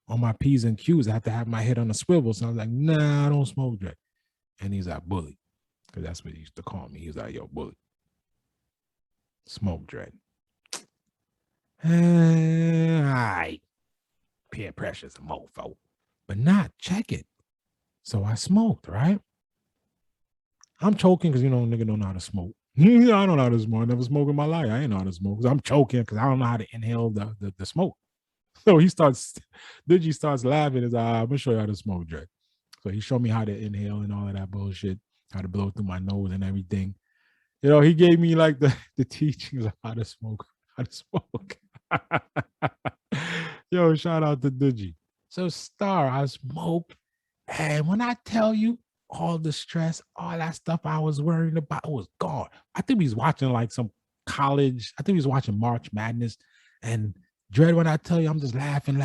on my P's and Q's. I had to have my head on a swivel. So I was like, nah, I don't smoke, Dre. And he's like, bully. Because that's what he used to call me. He was like, yo, bully. Smoke, Dre. All right. Peer pressure's a mofo. But not, check it. So I smoked, right? I'm choking because, nigga don't know how to smoke. I don't know how to smoke. I never smoked in my life. I ain't know how to smoke. I'm choking because I don't know how to inhale the smoke. So Digi starts laughing. He's like, I'm going to show you how to smoke, Dre. So he showed me how to inhale and all of that bullshit, how to blow through my nose and everything. He gave me like the teachings of how to smoke. Yo, shout out to Digi. So Star, I smoked. And when I tell you, all the stress, all that stuff I was worrying about was gone. I think he was watching like some college. I think he was watching March Madness. And Dred, when I tell you, I'm just laughing.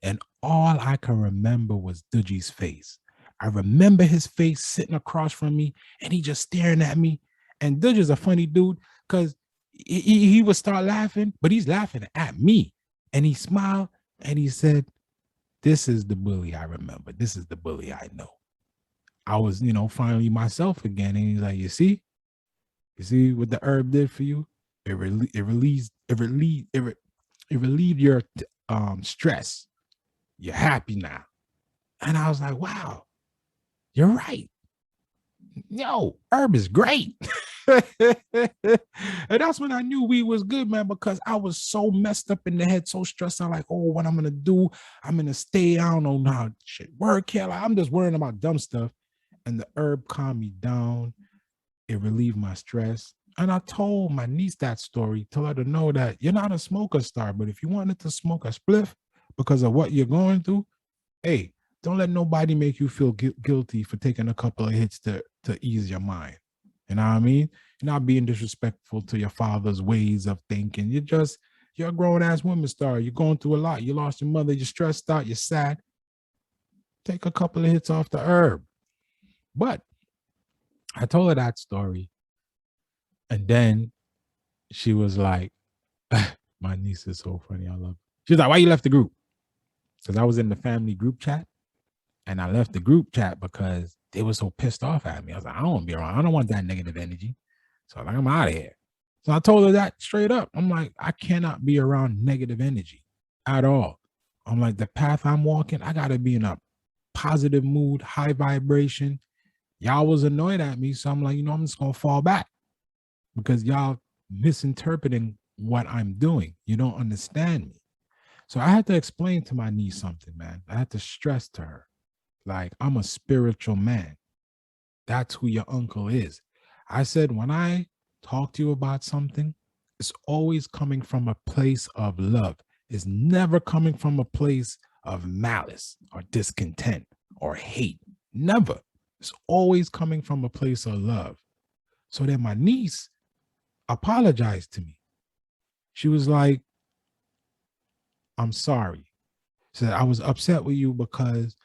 And all I can remember was Dudgy's face. I remember his face sitting across from me and he just staring at me. And Dudgy's a funny dude because he would start laughing, but he's laughing at me. And he smiled and he said, this is the bully I remember. This is the bully I know. I was, finally myself again. And he's like, you see, You see what the herb did for you? It relieved your stress. You're happy now. And I was like, wow, you're right. Yo, herb is great. And that's when I knew we was good, man, because I was so messed up in the head, so stressed out, like, oh, what I'm gonna do, I'm gonna stay, I don't know how shit work here. Like, I'm just worrying about dumb stuff. And the herb calmed me down. It relieved my stress. And I told my niece that story to let her know that you're not a smoker star, but if you wanted to smoke a spliff because of what you're going through, hey, don't let nobody make you feel guilty for taking a couple of hits to ease your mind. You know what I mean? You're not being disrespectful to your father's ways of thinking. You're a grown ass woman star. You're going through a lot. You lost your mother. You're stressed out. You're sad. Take a couple of hits off the herb. But I told her that story. And then she was like, my niece is so funny. I love her. She's like, why you left the group? Because I was in the family group chat. And I left the group chat because they were so pissed off at me. I was like, I don't want to be around. I don't want that negative energy. So like, I'm out of here. So I told her that straight up. I'm like, I cannot be around negative energy at all. I'm like, the path I'm walking, I got to be in a positive mood, high vibration. Y'all was annoyed at me. So I'm like, I'm just going to fall back because y'all misinterpreting what I'm doing. You don't understand me. So I had to explain to my niece something, man. I had to stress to her. Like, I'm a spiritual man. That's who your uncle is. I said, when I talk to you about something, it's always coming from a place of love. It's never coming from a place of malice or discontent or hate. Never. It's always coming from a place of love. So then my niece apologized to me. She was like, I'm sorry. She said, I was upset with you because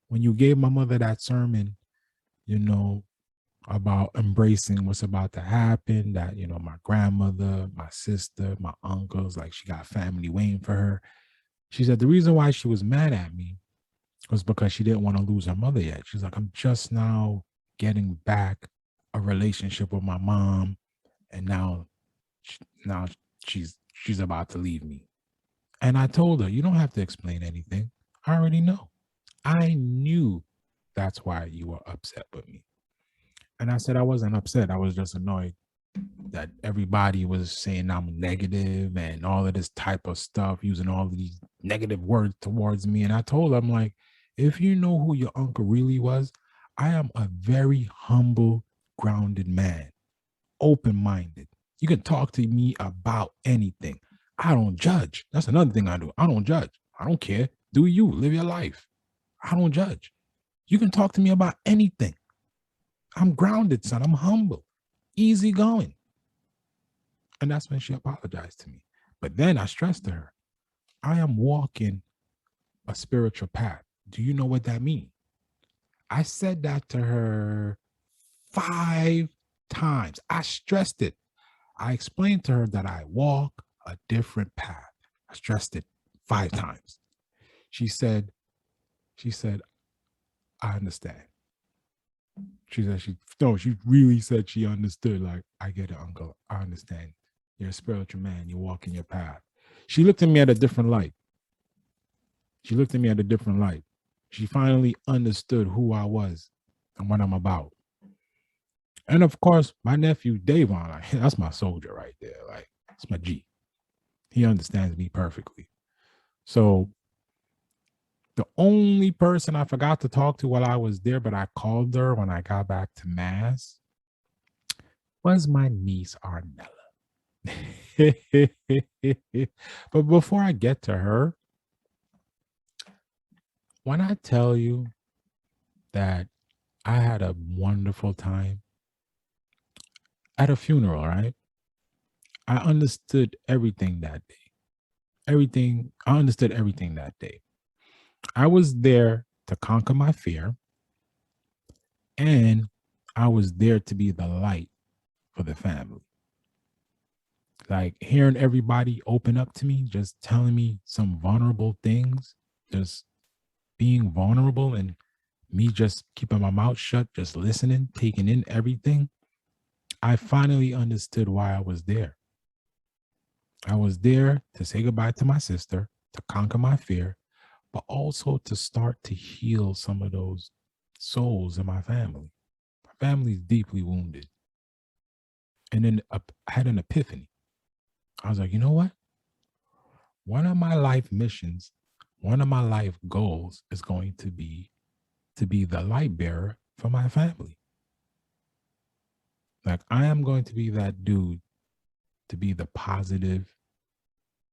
when you gave my mother that sermon, about embracing what's about to happen, that, my grandmother, my sister, my uncles, like she got family waiting for her. She said the reason why she was mad at me was because she didn't want to lose her mother yet. She's like, I'm just now getting back a relationship with my mom. And now she's about to leave me. And I told her, you don't have to explain anything. I already know. I knew that's why you were upset with me. And I said I wasn't upset. I was just annoyed that everybody was saying I'm negative and all of this type of stuff, using all of these negative words towards me. And I told her, I'm like, if you know who your uncle really was, I am a very humble, grounded man, open-minded. You can talk to me about anything. I don't judge. That's another thing I do. I don't judge. I don't care. Do you live your life? I don't judge. You can talk to me about anything. I'm grounded, son. I'm humble, easygoing. And that's when she apologized to me. But then I stressed to her, I am walking a spiritual path. Do you know what that means? I said that to her 5 times. I stressed it. I explained to her that I walk a different path. I stressed it 5 times. She said, I understand. She really said she understood. Like, I get it, uncle. I understand. You're a spiritual man. You walk in your path. She looked at me at a different light. She finally understood who I was and what I'm about. And of course, my nephew, Davon, like, that's my soldier right there. Like, it's my G. He understands me perfectly. So the only person I forgot to talk to while I was there, but I called her when I got back to Mass, was my niece, Arnella. But before I get to her, when I tell you that I had a wonderful time at a funeral, right? I understood everything that day. I understood everything that day. I was there to conquer my fear, and I was there to be the light for the family. Like, hearing everybody open up to me, just telling me some vulnerable things, just being vulnerable, and me just keeping my mouth shut, just listening, taking in everything. I finally understood why I was there. I was there to say goodbye to my sister, to conquer my fear, but also to start to heal some of those souls in my family. My family's deeply wounded. And then I had an epiphany. I was like, you know what? One of my life missions, one of my life goals is going to be the light bearer for my family. Like, I am going to be that dude to be the positive,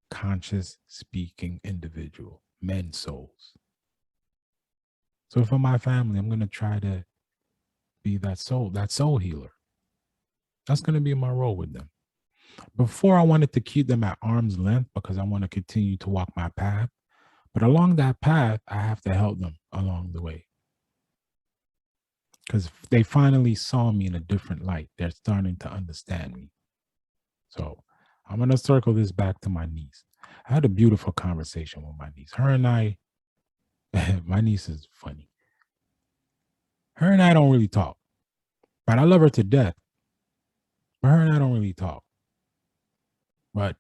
conscious speaking individual, men's souls. So for my family, I'm going to try to be that soul healer. That's going to be my role with them. Before, I wanted to keep them at arm's length because I want to continue to walk my path. But along that path, I have to help them along the way. Because they finally saw me in a different light. They're starting to understand me. So I'm going to circle this back to my niece. I had a beautiful conversation with my niece. Her and I, my niece is funny. Her and I don't really talk, but I love her to death. But her and I don't really talk. But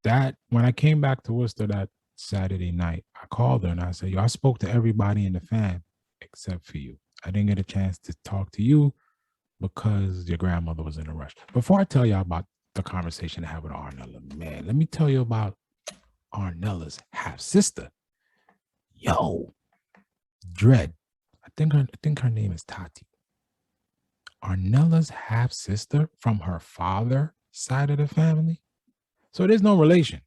that, when I came back to Worcester that Saturday night, I called her and I said, yo, I spoke to everybody in the fam except for you. I didn't get a chance to talk to you because your grandmother was in a rush. Before I tell you about the conversation I had with Arnella, man, let me tell you about Arnella's half sister. Yo, Dread. I think her name is Tati. Arnella's half sister from her father side of the family. So there's no relation.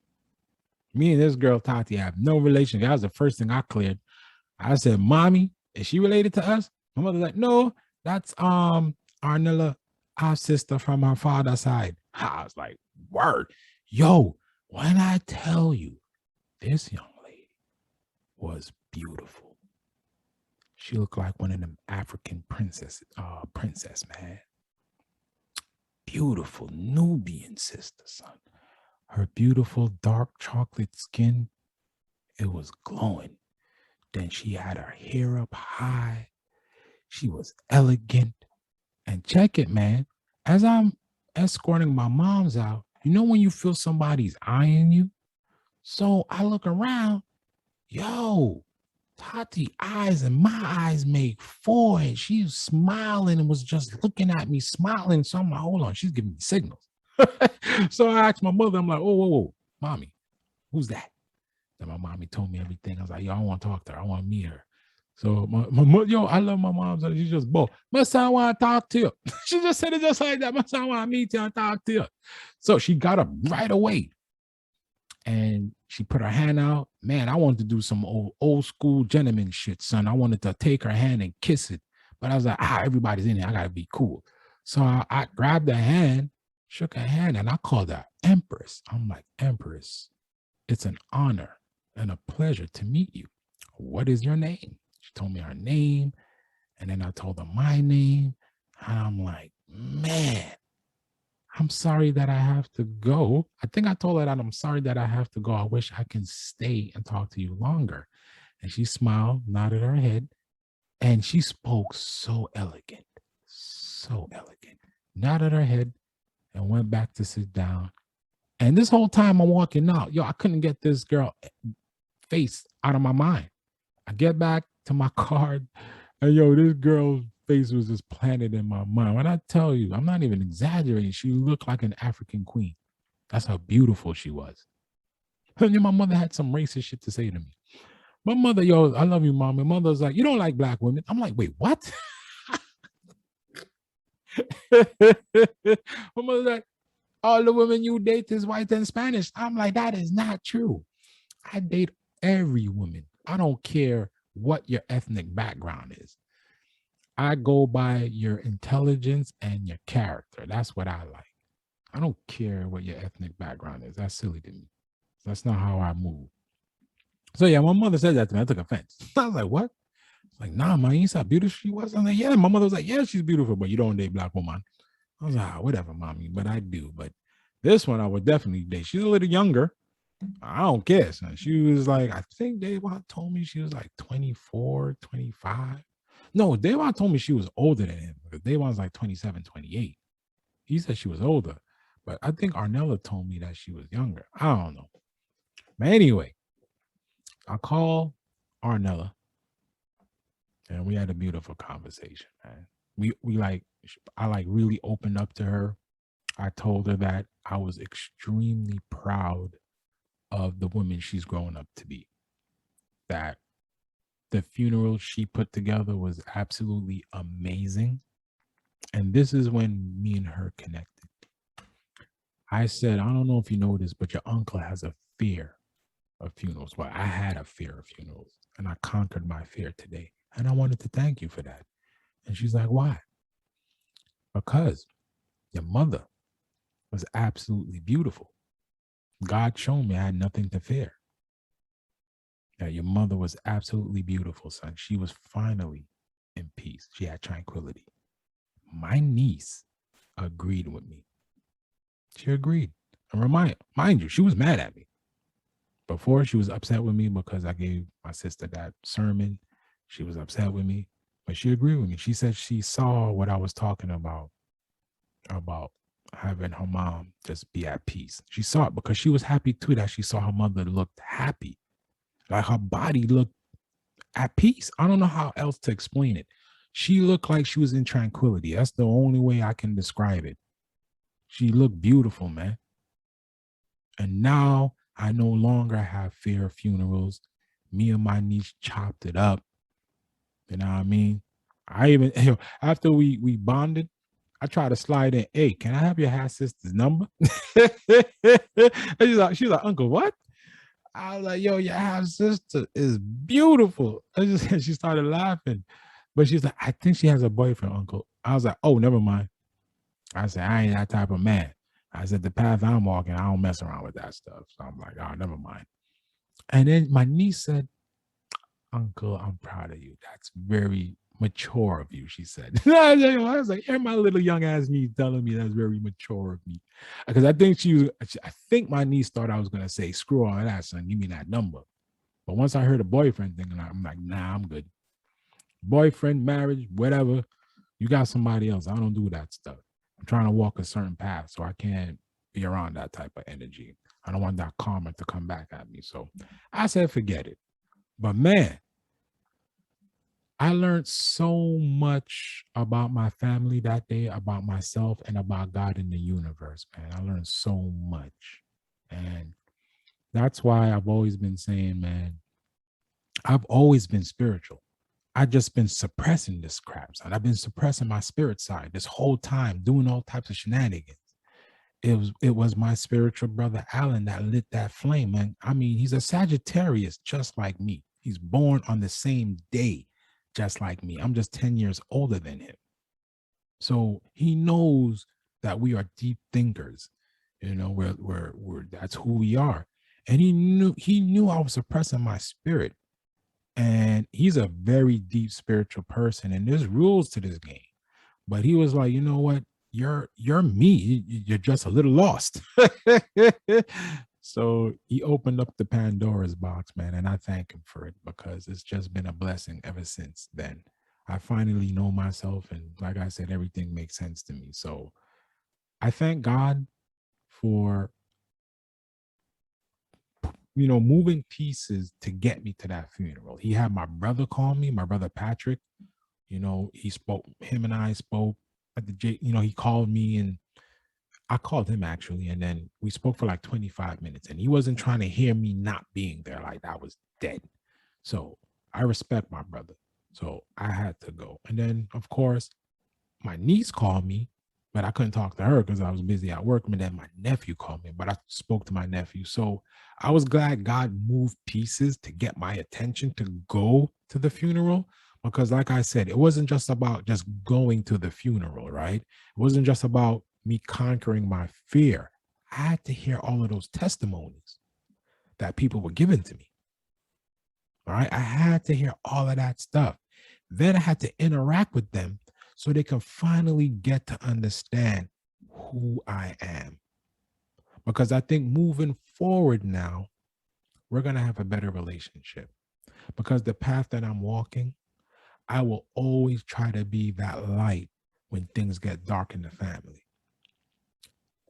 Me and this girl Tati have no relation. That was the first thing I cleared. I said, "Mommy, is she related to us?" My mother's like, "No, that's Arnella, our sister from her father's side." I was like, "Word, yo!" When I tell you, this young lady was beautiful. She looked like one of them African princess, man. Beautiful Nubian sister, son. Her beautiful dark chocolate skin, it was glowing. Then she had her hair up high. She was elegant. And check it, man. As I'm escorting my moms out, you know when you feel somebody's eyeing you? So I look around, yo, Tati eyes and my eyes made four, and she was smiling and was just looking at me, smiling. So I'm like, hold on, she's giving me signals. So I asked my mother, I'm like, oh, whoa, mommy, who's that? Then my mommy told me everything. I was like, yo, I want to talk to her. I want to meet her. So yo, I love my mom. So she just, my son want to talk to you. She just said it just like that. My son want to meet you and talk to you. So she got up right away. And she put her hand out. Man, I wanted to do some old school gentleman shit, son. I wanted to take her hand and kiss it. But I was like, everybody's in here. I got to be cool. So I grabbed her hand, shook her hand, and I called her Empress. I'm like, Empress, it's an honor and a pleasure to meet you. What is your name? She told me her name. And then I told her my name. And I'm like, man, I'm sorry that I have to go. I think I told her that I'm sorry that I have to go. I wish I can stay and talk to you longer. And she smiled, nodded her head, and she spoke so elegant, nodded her head and went back to sit down. And this whole time I'm walking out, yo, I couldn't get this girl face out of my mind. I get back to my car, and yo, this girl's face was just planted in my mind. When I tell you, I'm not even exaggerating. She looked like an African queen. That's how beautiful she was. And my mother had some racist shit to say to me. My mother, yo, I love you, mom. My mother's like, you don't like black women. I'm like, wait, what? My mother's like, all the women you date is white and Spanish. I'm like, that is not true. I date every woman. I don't care what your ethnic background is. I go by your intelligence and your character. That's what I like. I don't care what your ethnic background is. That's silly to me. That's not how I move. So yeah, my mother said that to me. I took offense. I was like, what? Like, nah, man, you saw how beautiful she was. I'm like, yeah. My mother was like, yeah, she's beautiful, but you don't date black woman. I was like, whatever, mommy, but I do. But this one I would definitely date. She's a little younger. I don't care. Son. She was like, I think Davon told me she was like 24, 25. No, Davon told me she was older than him. Because Davon's like 27, 28. He said she was older, but I think Arnella told me that she was younger. I don't know. But anyway, I call Arnella and we had a beautiful conversation, man. We like I like really opened up to her. I told her that I was extremely proud of the woman she's growing up to be. That the funeral she put together was absolutely amazing. And this is when me and her connected. I said, I don't know if you know this, but your uncle has a fear of funerals. Well, I had a fear of funerals and I conquered my fear today. And I wanted to thank you for that. And she's like, why? Because your mother was absolutely beautiful. God showed me I had nothing to fear. That your mother was absolutely beautiful, son. She was finally in peace. She had tranquility. My niece agreed with me. She agreed. And mind you, she was mad at me. Before, she was upset with me because I gave my sister that sermon. She was upset with me, but she agreed with me. She said she saw what I was talking about having her mom just be at peace. She saw it because she was happy too that she saw her mother looked happy. Like her body looked at peace. I don't know how else to explain it. She looked like she was in tranquility. That's the only way I can describe it. She looked beautiful, man. And now I no longer have fear of funerals. Me and my niece chopped it up. You know what I mean? I even after we bonded, I tried to slide in. Hey, can I have your half sister's number? She's like, Uncle, what? I was like, yo, your half sister is beautiful. She started laughing. But she's like, I think she has a boyfriend, Uncle. I was like, oh, never mind. I said, I ain't that type of man. I said, the path I'm walking, I don't mess around with that stuff. So I'm like, oh, never mind. And then my niece said, Uncle, I'm proud of you. That's very mature of you, she said. I was like, yeah, my little young ass niece telling me that's very mature of me. Because I think my niece thought I was going to say, screw all that, son. Give me that number. But once I heard a boyfriend thing, I'm like, nah, I'm good. Boyfriend, marriage, whatever. You got somebody else. I don't do that stuff. I'm trying to walk a certain path, so I can't be around that type of energy. I don't want that karma to come back at me. So I said, forget it. But man, I learned so much about my family that day, about myself, and about God in the universe, man. I learned so much. And that's why I've always been saying, man, I've always been spiritual. I just been suppressing this crap, son. I've been suppressing my spirit side this whole time, doing all types of shenanigans. It was my spiritual brother Alan that lit that flame, man. I mean, he's a Sagittarius just like me. He's born on the same day, just like me. I'm just 10 years older than him. So he knows that we are deep thinkers. You know, we're that's who we are. And he knew I was suppressing my spirit. And he's a very deep spiritual person, and there's rules to this game. But he was like, you know what? You're me. You're just a little lost. So he opened up the Pandora's box, man, and I thank him for it because it's just been a blessing ever since then. I finally know myself, and like I said, everything makes sense to me. So I thank God for moving pieces to get me to that funeral. He had my brother call me, my brother Patrick. Him and I spoke at the he called me and I called him actually. And then we spoke for like 25 minutes and he wasn't trying to hear me not being there. Like I was dead. So I respect my brother. So I had to go. And then, of course, my niece called me, but I couldn't talk to her because I was busy at work. And then my nephew called me, but I spoke to my nephew. So I was glad God moved pieces to get my attention to go to the funeral. Because like I said, it wasn't just about just going to the funeral, right? It wasn't just about me conquering my fear. I had to hear all of those testimonies that people were giving to me. All right. I had to hear all of that stuff. Then I had to interact with them so they can finally get to understand who I am. Because I think moving forward now, we're going to have a better relationship. Because the path that I'm walking, I will always try to be that light when things get dark in the family.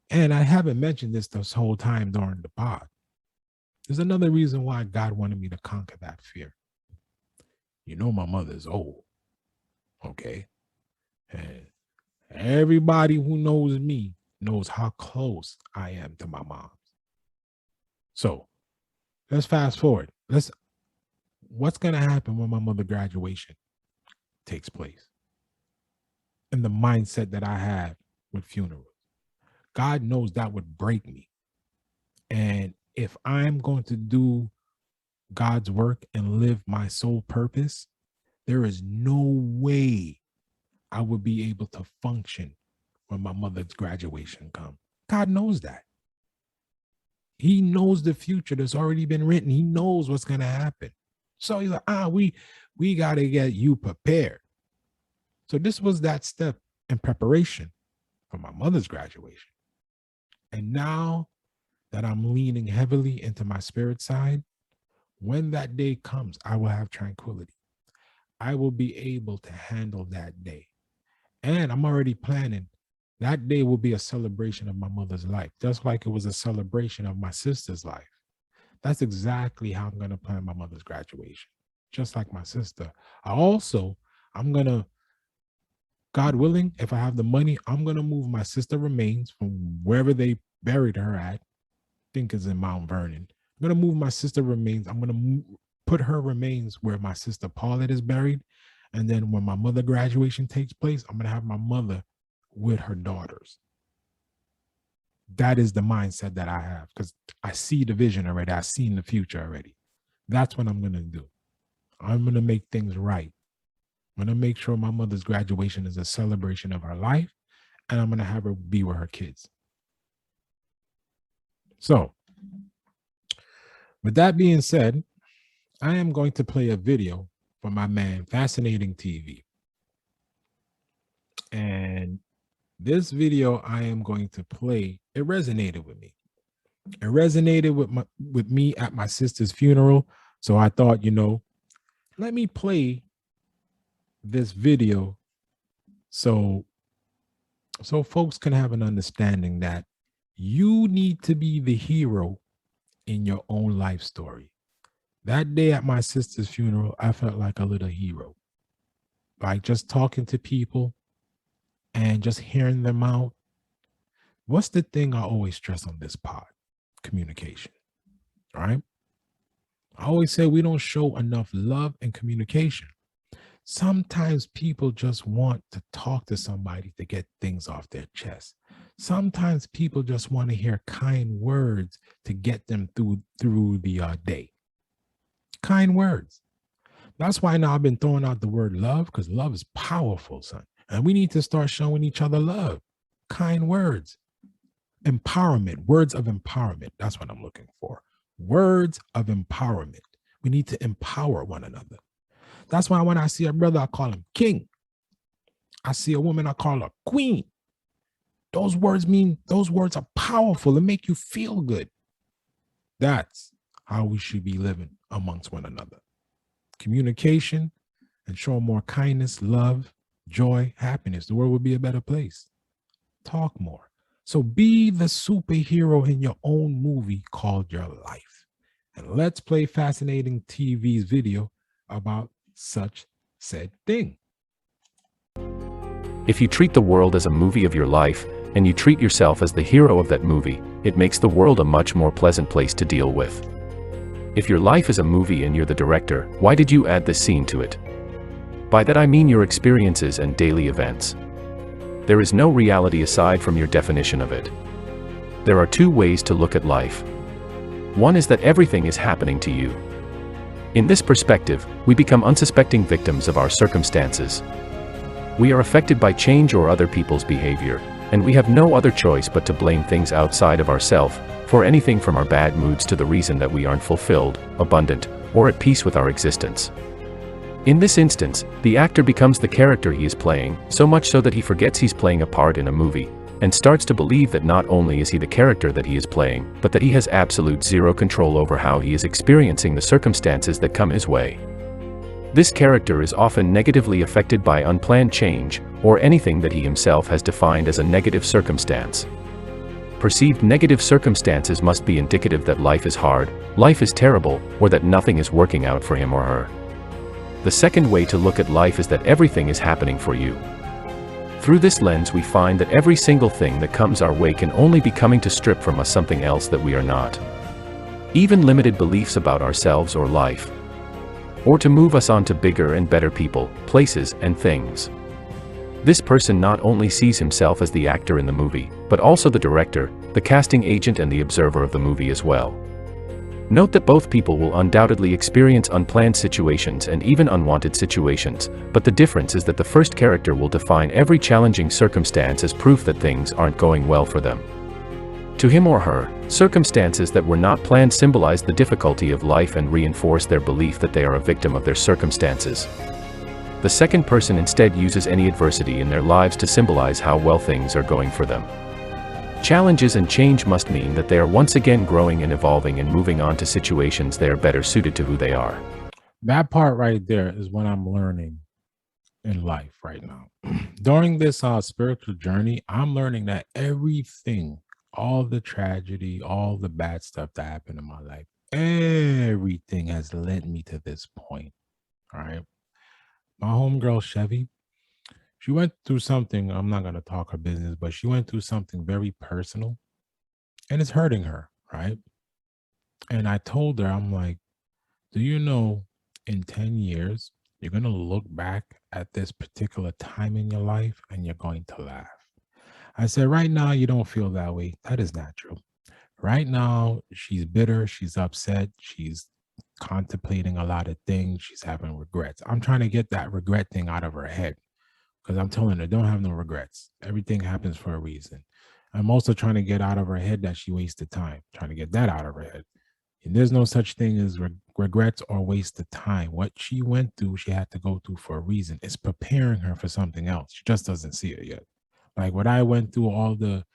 And I haven't mentioned this whole time during the pod. There's another reason why God wanted me to conquer that fear. You know, my mother's old. Okay. And everybody who knows me knows how close I am to my mom. So let's fast forward. What's going to happen when my mother graduation takes place? And the mindset that I have with funerals. God knows that would break me. And if I'm going to do God's work and live my sole purpose, there is no way I would be able to function when my mother's graduation comes. God knows that. He knows the future that's already been written. He knows what's going to happen. So he's like, we got to get you prepared. So this was that step in preparation for my mother's graduation. And now that I'm leaning heavily into my spirit side, when that day comes, I will have tranquility. I will be able to handle that day. And I'm already planning. That day will be a celebration of my mother's life, just like it was a celebration of my sister's life. That's exactly how I'm going to plan my mother's graduation, just like my sister. I'm going to, God willing, if I have the money, I'm going to move my sister remains from wherever they buried her at. I think it's in Mount Vernon. I'm going to move my sister remains. I'm going to put her remains where my sister Paulette is buried. And then when my mother graduation takes place, I'm going to have my mother with her daughters. That is the mindset that I have because I see the vision already. I've seen the future already. That's what I'm going to do. I'm going to make things right. I'm going to make sure my mother's graduation is a celebration of her life, and I'm going to have her be with her kids. So, with that being said, I am going to play a video for my man, Fascinating TV. And this video I am going to play, it resonated with me. It resonated with me at my sister's funeral. So I thought, let me play this video so folks can have an understanding that you need to be the hero in your own life story. That day at my sister's funeral, I felt like a little hero. Like just talking to people and just hearing them out. What's the thing I always stress on this pod? Communication, right? I always say we don't show enough love and communication. Sometimes people just want to talk to somebody to get things off their chest. Sometimes people just want to hear kind words to get them through the day. Kind words. That's why now I've been throwing out the word love, because love is powerful, son. And we need to start showing each other love. Kind words. Empowerment. Words of empowerment. That's what I'm looking for. Words of empowerment. We need to empower one another. That's why when I see a brother, I call him king. I see a woman, I call her queen. Those words are powerful and make you feel good. That's how we should be living amongst one another. Communication and show more kindness, love, joy, happiness. The world would be a better place. Talk more. So be the superhero in your own movie called your life. And let's play Fascinating TV's video about such said thing. If you treat the world as a movie of your life, and you treat yourself as the hero of that movie, it makes the world a much more pleasant place to deal with. If your life is a movie and you're the director, why did you add this scene to it? By that I mean your experiences and daily events. There is no reality aside from your definition of it. There are two ways to look at life. One is that everything is happening to you. In this perspective, we become unsuspecting victims of our circumstances. We are affected by change or other people's behavior, and we have no other choice but to blame things outside of ourselves, for anything from our bad moods to the reason that we aren't fulfilled, abundant, or at peace with our existence. In this instance, the actor becomes the character he is playing, so much so that he forgets he's playing a part in a movie, and starts to believe that not only is he the character that he is playing, but that he has absolute zero control over how he is experiencing the circumstances that come his way. This character is often negatively affected by unplanned change, or anything that he himself has defined as a negative circumstance. perceived negative circumstances must be indicative that life is hard, life is terrible, or that nothing is working out for him or her. The second way to look at life is that everything is happening for you. Through this lens, we find that every single thing that comes our way can only be coming to strip from us something else that we are not. Even limited beliefs about ourselves or life. Or to move us on to bigger and better people, places, and things. This person not only sees himself as the actor in the movie, but also the director, the casting agent, and the observer of the movie as well. Note that both people will undoubtedly experience unplanned situations and even unwanted situations, but the difference is that the first character will define every challenging circumstance as proof that things aren't going well for them. To him or her, circumstances that were not planned symbolize the difficulty of life and reinforce their belief that they are a victim of their circumstances. The second person instead uses any adversity in their lives to symbolize how well things are going for them. Challenges and change must mean that they are once again growing and evolving and moving on to situations they are better suited to who they are. That part right there is what I'm learning in life right now. During this spiritual journey, I'm learning that everything, all the tragedy, all the bad stuff that happened in my life, everything has led me to this point. All right. My homegirl, Chevy, she went through something. I'm not going to talk her business, but she went through something very personal and it's hurting her. Right. And I told her, I'm like, do you know in 10 years, you're going to look back at this particular time in your life and you're going to laugh. I said, right now, you don't feel that way. That is natural. Right now, she's bitter. She's upset. She's contemplating a lot of things. She's having regrets. I'm trying to get that regret thing out of her head because I'm telling her, don't have no regrets. Everything happens for a reason. I'm also trying to get out of her head that she wasted time, trying to get that out of her head. And there's no such thing as regrets or waste of time. What she went through, she had to go through for a reason. It's preparing her for something else. She just doesn't see it yet. Like what I went through, all the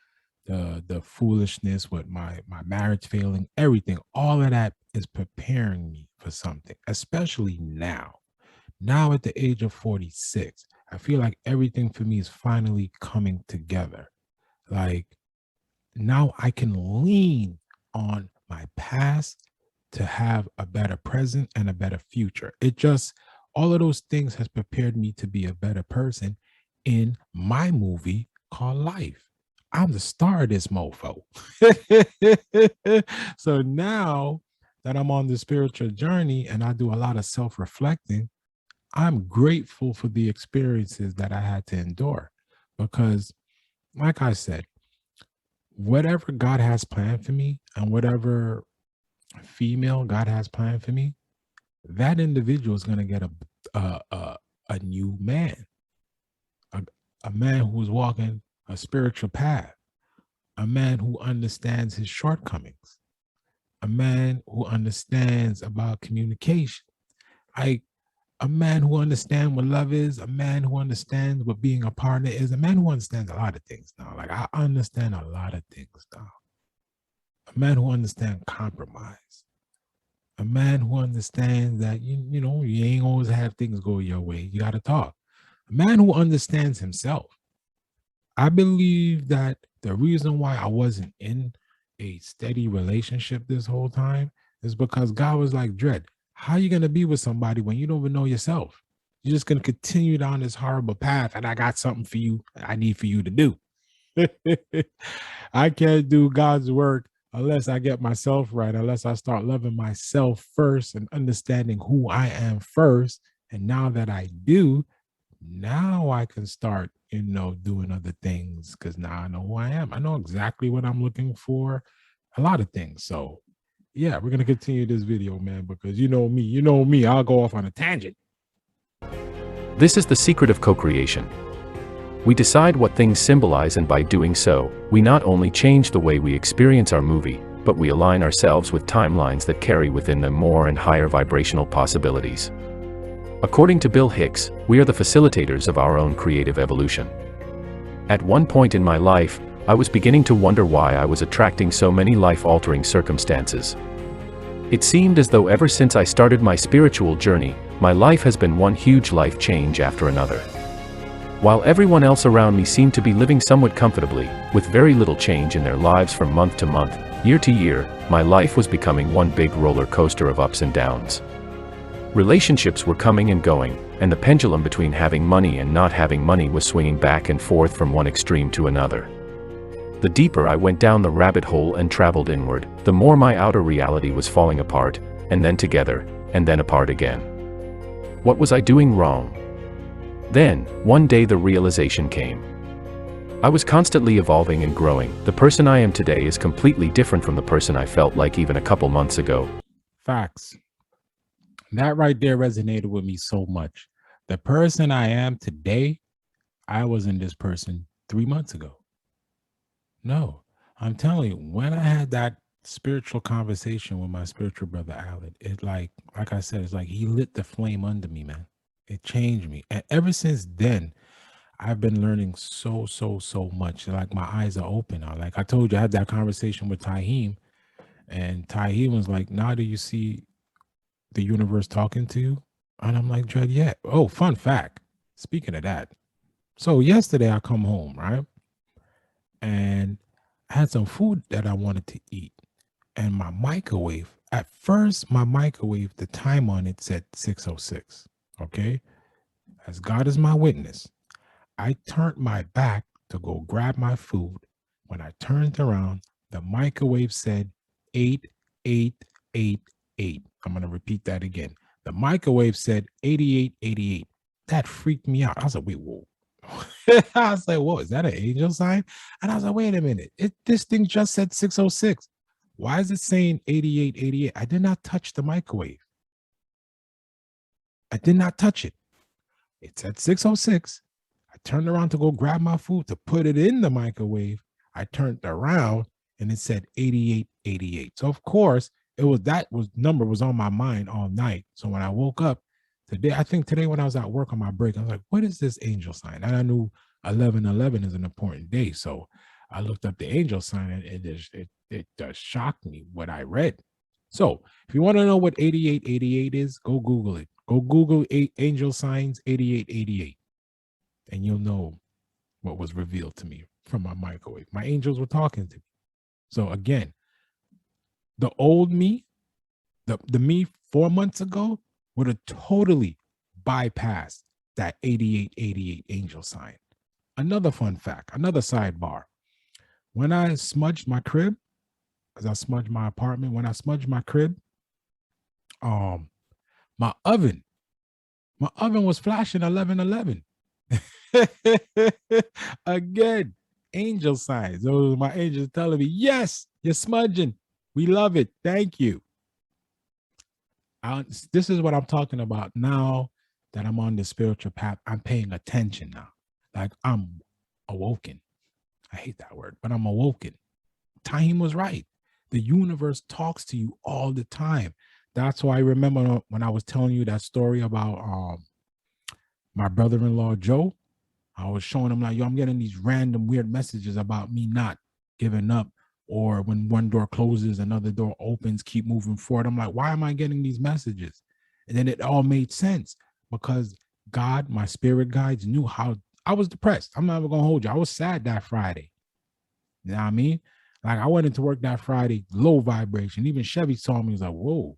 foolishness with my marriage failing, everything, all of that is preparing me for something, especially now. Now at the age of 46, I feel like everything for me is finally coming together. Like now I can lean on my past to have a better present and a better future. It just, all of those things has prepared me to be a better person in my movie called Life. I'm the star of this mofo. So now that I'm on the spiritual journey and I do a lot of self-reflecting, I'm grateful for the experiences that I had to endure because, like I said, whatever God has planned for me and whatever female God has planned for me, that individual is going to get a new man, a man who is walking a spiritual path, a man who understands his shortcomings, a man who understands about communication, a man who understands what love is, a man who understands what being a partner is, a man who understands a lot of things now. Like I understand a lot of things now. A man who understands compromise. A man who understands that, you know, you ain't always have things go your way. You got to talk. A man who understands himself. I believe that the reason why I wasn't in a steady relationship this whole time is because God was like, Dread, how are you going to be with somebody when you don't even know yourself? You're just going to continue down this horrible path, and I got something for you I need for you to do. I can't do God's work unless I get myself right, unless I start loving myself first and understanding who I am first. And now that I do, now I can start, you know, doing other things because now I know who I am. I know exactly what I'm looking for, a lot of things. So yeah, we're going to continue this video, man, because you know me, I'll go off on a tangent. This is the secret of co-creation. We decide what things symbolize, and by doing so, we not only change the way we experience our movie, but we align ourselves with timelines that carry within them more and higher vibrational possibilities. According to Bill Hicks, we are the facilitators of our own creative evolution. At one point in my life, I was beginning to wonder why I was attracting so many life-altering circumstances. It seemed as though ever since I started my spiritual journey, my life has been one huge life change after another. While everyone else around me seemed to be living somewhat comfortably, with very little change in their lives from month to month, year to year, my life was becoming one big roller coaster of ups and downs. Relationships were coming and going, and the pendulum between having money and not having money was swinging back and forth from one extreme to another. The deeper I went down the rabbit hole and traveled inward, the more my outer reality was falling apart, and then together, and then apart again. What was I doing wrong? Then, one day the realization came. I was constantly evolving and growing. The person I am today is completely different from the person I felt like even a couple months ago. Facts. That right there resonated with me so much. The person I am today, I wasn't this person 3 months ago. No, I'm telling you, when I had that spiritual conversation with my spiritual brother Alan, it like I said, it's like he lit the flame under me, man. It changed me. And ever since then, I've been learning so much. Like my eyes are open now. Like I told you, I had that conversation with Taheem, and Taheem was like, now do you see the universe talking to you? And I'm like, Dred, yeah. Oh, fun fact. Speaking of that. So yesterday I come home, right? And I had some food that I wanted to eat. And my microwave, at first, my microwave, the time on it said 6:06. Okay. As God is my witness, I turned my back to go grab my food. When I turned around, the microwave said 8888. I'm going to repeat that again. The microwave said 8888. That freaked me out. I was like, wait, whoa. I was like, whoa, is that an angel sign? And I was like, wait a minute. This thing just said 6:06. Why is it saying 8888? I did not touch the microwave. I did not touch it. It said 6:06. I turned around to go grab my food to put it in the microwave. I turned around and it said 8888. So of course, number was on my mind all night. So when I woke up today, I think today when I was at work on my break, I was like, what is this angel sign? And I knew 11/11 is an important day. So I looked up the angel sign and it just shocked me what I read. So if you want to know what 8888 is, go Google it. Go Google angel signs 8888. And you'll know what was revealed to me from my microwave. My angels were talking to me. So again, the old me, the me 4 months ago would have totally bypassed that 8888 angel sign. Another fun fact, another sidebar. When I smudged my crib, as I smudged my apartment, when I smudged my crib, my oven was flashing 11/11. Again, angel signs. Those are my angels telling me, yes, you're smudging. We love it. Thank you. This is what I'm talking about now that I'm on the spiritual path. I'm paying attention now. Like I'm awoken. I hate that word, but I'm awoken. Taheem was right. The universe talks to you all the time. That's why I remember when I was telling you that story about my brother-in-law, Joe. I was showing him like, yo, I'm getting these random weird messages about me not giving up, or when one door closes, another door opens, keep moving forward. I'm like, why am I getting these messages? And then it all made sense because God, my spirit guides, knew how I was depressed. I'm not even going to hold you. I was sad that Friday. You know what I mean? Like I went into work that Friday, low vibration. Even Chevy saw me, was like, whoa,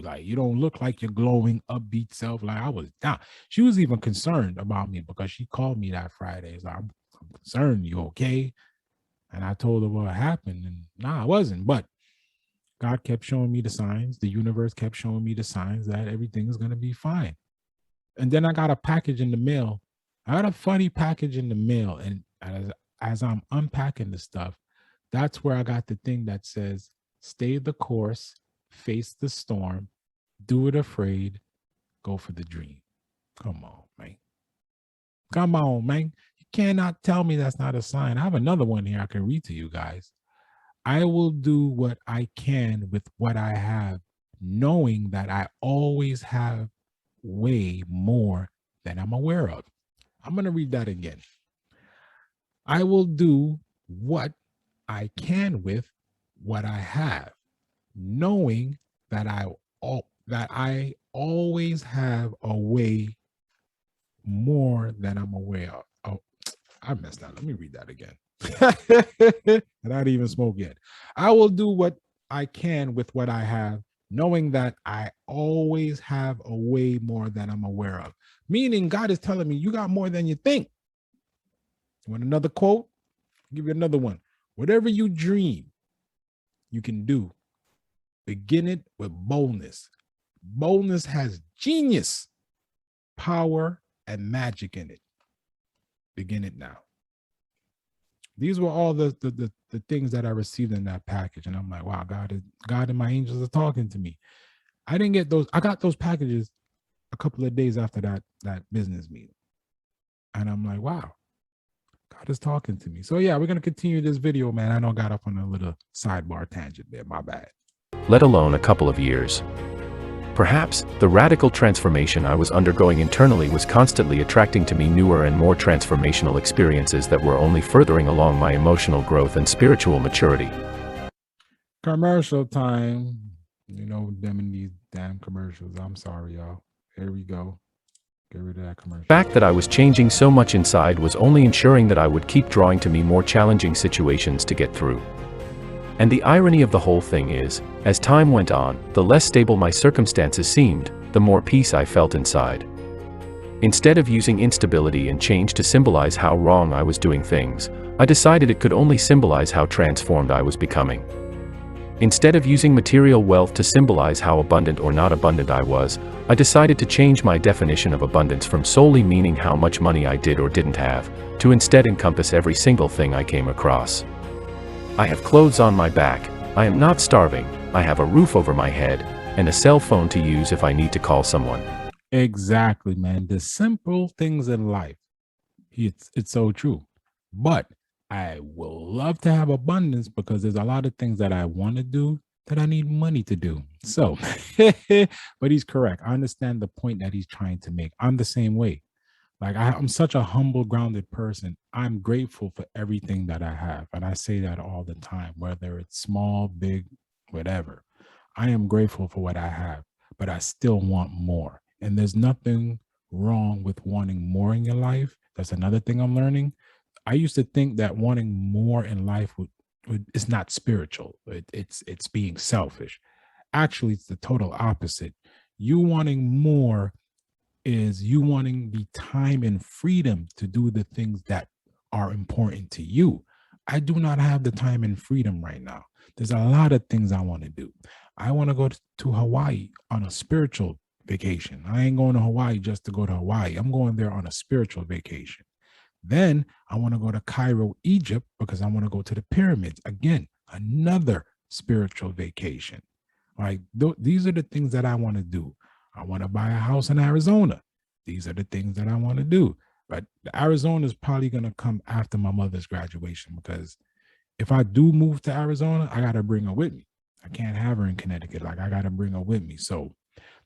like you don't look like your glowing, upbeat self. Like I was down. She was even concerned about me because she called me that Friday. It's like, I'm concerned, you okay? And I told her what happened. And nah, I wasn't. But God kept showing me the signs. The universe kept showing me the signs that everything is going to be fine. And then I got a package in the mail. I got a funny package in the mail. And as I'm unpacking the stuff, that's where I got the thing that says, stay the course, face the storm, do it afraid, go for the dream. Come on, man. Come on, man. You cannot tell me that's not a sign. I have another one here I can read to you guys. I will do what I can with what I have, knowing that I always have way more than I'm aware of. I'm going to read that again. I will do what I can with what I have, knowing that I always have a way more than I'm aware of. Oh, I messed that. Let me read that again. And I didn't even smoke yet. I will do what I can with what I have, knowing that I always have a way more than I'm aware of. Meaning God is telling me you got more than you think. You want another quote? I'll give you another one. Whatever you dream, you can do. Begin it with boldness. Boldness has genius, power, and magic in it. Begin it now. These were all the things that I received in that package. And I'm like, wow, God and my angels are talking to me. I didn't get those. I got those packages a couple of days after that business meeting. And I'm like, wow, God is talking to me. So yeah, we're going to continue this video, man. I know I got up on a little sidebar tangent there. My bad. Let alone a couple of years. Perhaps, the radical transformation I was undergoing internally was constantly attracting to me newer and more transformational experiences that were only furthering along my emotional growth and spiritual maturity. Commercial time. You know, them and these damn commercials. I'm sorry, y'all. Here we go. Get rid of that commercial. The fact that I was changing so much inside was only ensuring that I would keep drawing to me more challenging situations to get through. And the irony of the whole thing is, as time went on, the less stable my circumstances seemed, the more peace I felt inside. Instead of using instability and change to symbolize how wrong I was doing things, I decided it could only symbolize how transformed I was becoming. Instead of using material wealth to symbolize how abundant or not abundant I was, I decided to change my definition of abundance from solely meaning how much money I did or didn't have, to instead encompass every single thing I came across. I have clothes on my back, I am not starving, I have a roof over my head, and a cell phone to use if I need to call someone. Exactly, man. The simple things in life. It's so true. But I will love to have abundance because there's a lot of things that I want to do that I need money to do. So, but he's correct. I understand the point that he's trying to make. I'm the same way. Like I'm such a humble, grounded person. I'm grateful for everything that I have. And I say that all the time, whether it's small, big, whatever. I am grateful for what I have, but I still want more. And there's nothing wrong with wanting more in your life. That's another thing I'm learning. I used to think that wanting more in life is not spiritual. It's being selfish. Actually, it's the total opposite. You wanting more is you wanting the time and freedom to do the things that are important to you. I do not have the time and freedom right now. There's a lot of things I want to do. I want to go to Hawaii on a spiritual vacation. I ain't going to Hawaii just to go to Hawaii. I'm going there on a spiritual vacation. Then I want to go to Cairo, Egypt, because I want to go to the pyramids. Again, another spiritual vacation. Like these are the things that I want to do. I want to buy a house in Arizona. These are the things that I want to do. But Arizona is probably going to come after my mother's graduation, because if I do move to Arizona, I got to bring her with me. I can't have her in Connecticut. Like I got to bring her with me. So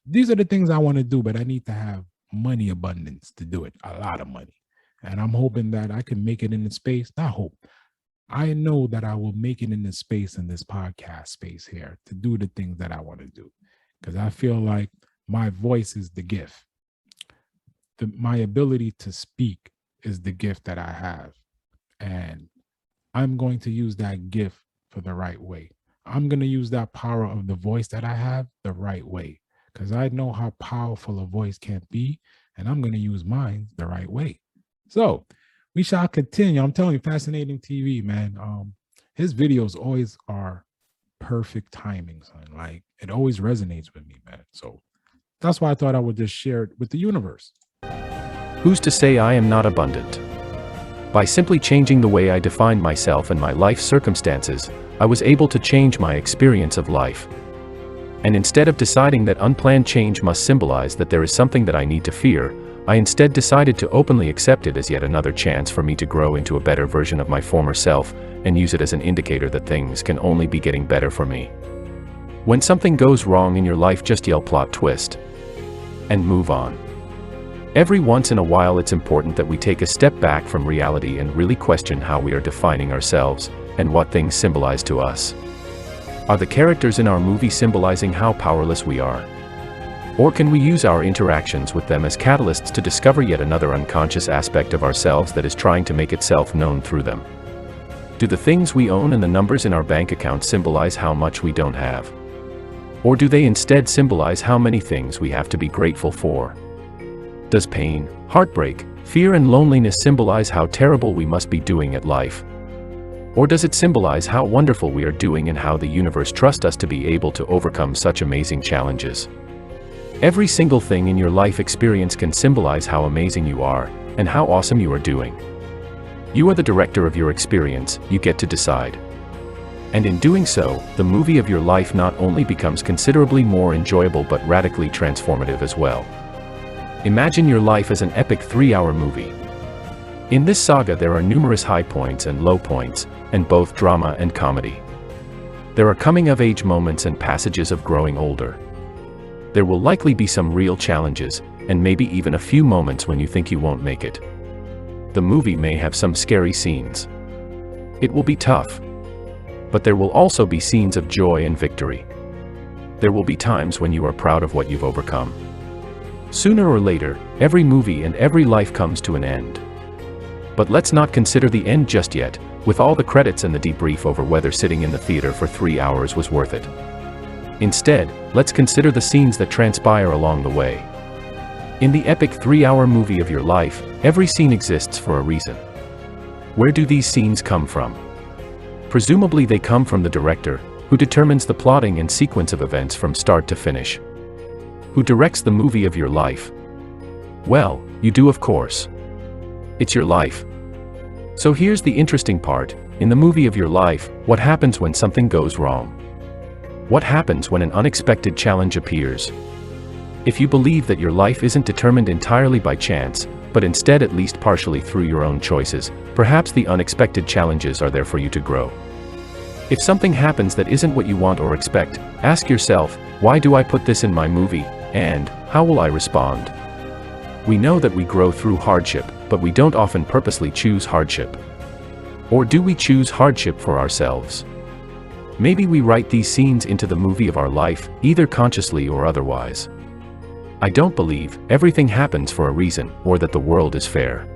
these are the things I want to do, but I need to have money abundance to do it. A lot of money. And I'm hoping that I can make it in the space. Not hope. I know that I will make it in this space, in this podcast space here, to do the things that I want to do. Because I feel like my voice is the gift. My ability to speak is the gift that I have. And I'm going to use that gift for the right way. I'm going to use that power of the voice that I have the right way. Because I know how powerful a voice can be. And I'm going to use mine the right way. So we shall continue. I'm telling you, fascinating TV, man. His videos always are perfect timing, son. Like it always resonates with me, man. So that's why I thought I would just share it with the universe. Who's to say I am not abundant? By simply changing the way I defined myself and my life circumstances, I was able to change my experience of life. And instead of deciding that unplanned change must symbolize that there is something that I need to fear, I instead decided to openly accept it as yet another chance for me to grow into a better version of my former self, and use it as an indicator that things can only be getting better for me. When something goes wrong in your life, just yell plot twist and move on. Every once in a while, it's important that we take a step back from reality and really question how we are defining ourselves and what things symbolize to us. Are the characters in our movie symbolizing how powerless we are? Or can we use our interactions with them as catalysts to discover yet another unconscious aspect of ourselves that is trying to make itself known through them? Do the things we own and the numbers in our bank account symbolize how much we don't have? Or do they instead symbolize how many things we have to be grateful for? Does pain, heartbreak, fear and loneliness symbolize how terrible we must be doing at life? Or does it symbolize how wonderful we are doing and how the universe trusts us to be able to overcome such amazing challenges? Every single thing in your life experience can symbolize how amazing you are and how awesome you are doing. You are the director of your experience, you get to decide. And in doing so, the movie of your life not only becomes considerably more enjoyable but radically transformative as well. Imagine your life as an epic 3-hour movie. In this saga there are numerous high points and low points, and both drama and comedy. There are coming-of-age moments and passages of growing older. There will likely be some real challenges, and maybe even a few moments when you think you won't make it. The movie may have some scary scenes. It will be tough. But there will also be scenes of joy and victory. There will be times when you are proud of what you've overcome. Sooner or later, every movie and every life comes to an end. But let's not consider the end just yet, with all the credits and the debrief over whether sitting in the theater for 3 hours was worth it. Instead, let's consider the scenes that transpire along the way. In the epic 3-hour movie of your life, every scene exists for a reason. Where do these scenes come from? Presumably they come from the director, who determines the plotting and sequence of events from start to finish. Who directs the movie of your life? Well, you do, of course. It's your life. So here's the interesting part: in the movie of your life, what happens when something goes wrong? What happens when an unexpected challenge appears? If you believe that your life isn't determined entirely by chance, but instead at least partially through your own choices, perhaps the unexpected challenges are there for you to grow. If something happens that isn't what you want or expect, ask yourself, why do I put this in my movie, and how will I respond? We know that we grow through hardship, but we don't often purposely choose hardship. Or do we choose hardship for ourselves? Maybe we write these scenes into the movie of our life, either consciously or otherwise. I don't believe everything happens for a reason, or that the world is fair.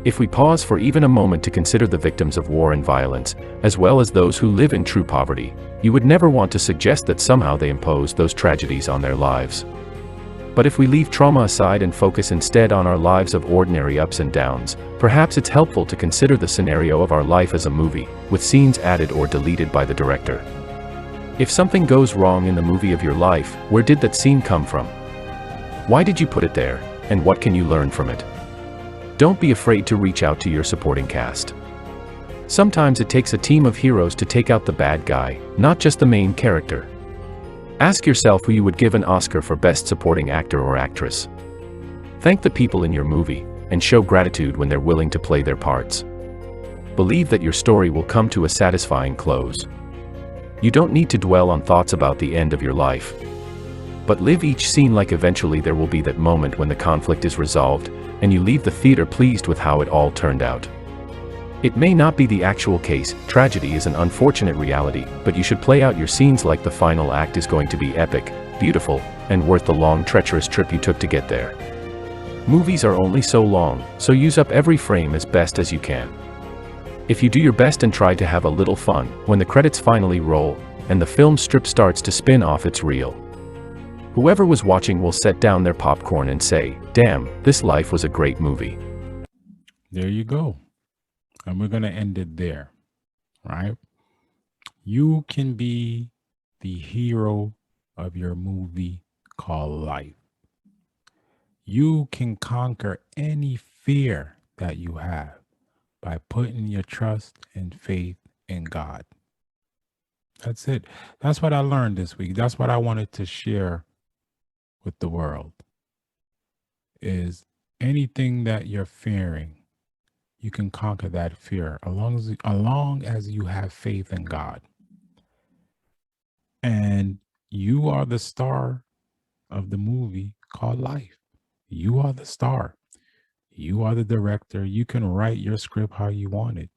If we pause for even a moment to consider the victims of war and violence, as well as those who live in true poverty, you would never want to suggest that somehow they imposed those tragedies on their lives. But if we leave trauma aside and focus instead on our lives of ordinary ups and downs, perhaps it's helpful to consider the scenario of our life as a movie, with scenes added or deleted by the director. If something goes wrong in the movie of your life, where did that scene come from? Why did you put it there, and what can you learn from it? Don't be afraid to reach out to your supporting cast. Sometimes it takes a team of heroes to take out the bad guy, not just the main character. Ask yourself who you would give an Oscar for Best Supporting Actor or Actress. Thank the people in your movie, and show gratitude when they're willing to play their parts. Believe that your story will come to a satisfying close. You don't need to dwell on thoughts about the end of your life. But live each scene like eventually there will be that moment when the conflict is resolved, and you leave the theater pleased with how it all turned out. It may not be the actual case, tragedy is an unfortunate reality, but you should play out your scenes like the final act is going to be epic, beautiful, and worth the long treacherous trip you took to get there. Movies are only so long, so use up every frame as best as you can. If you do your best and try to have a little fun, when the credits finally roll, and the film strip starts to spin off its reel, whoever was watching will set down their popcorn and say, "Damn, this life was a great movie." There you go. And we're going to end it there, right? You can be the hero of your movie called life. You can conquer any fear that you have by putting your trust and faith in God. That's it. That's what I learned this week. That's what I wanted to share with the world, is anything that you're fearing, you can conquer that fear as long as you have faith in God. And you are the star of the movie called life. You are the star. You are the director. You can write your script how you want it.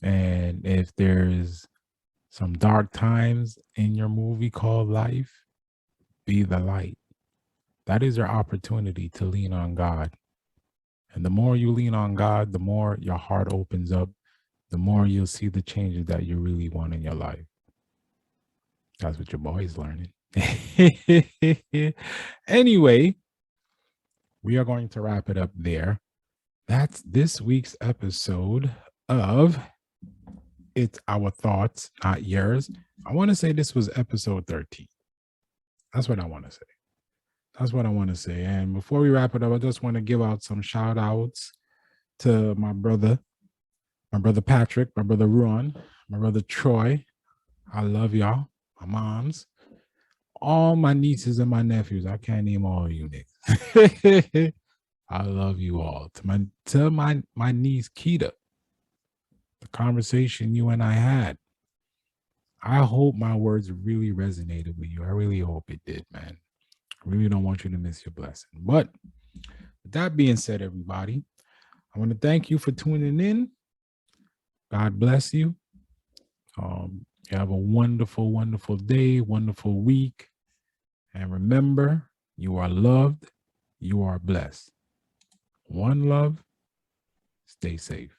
And if there's some dark times in your movie called life, Be the light. That is your opportunity to lean on God. And the more you lean on God, the more your heart opens up, the more you'll see the changes that you really want in your life. That's what your boy's learning. Anyway, we are going to wrap it up there. That's this week's episode of It's Our Thoughts, Not Yours. I want to say this was episode 13. That's what I want to say. That's what I want to say. And before we wrap it up, I just want to give out some shout outs to my brother Patrick, my brother Ron, my brother Troy. I love y'all. My moms, all my nieces and my nephews. I can't name all of you niggas. I love you all. To my niece Keita, the conversation you and I had. I hope my words really resonated with you. I really hope it did, man. I really don't want you to miss your blessing. But with that being said, everybody, I want to thank you for tuning in. God bless you. You have a wonderful, wonderful day, wonderful week. And remember, you are loved. You are blessed. One love. Stay safe.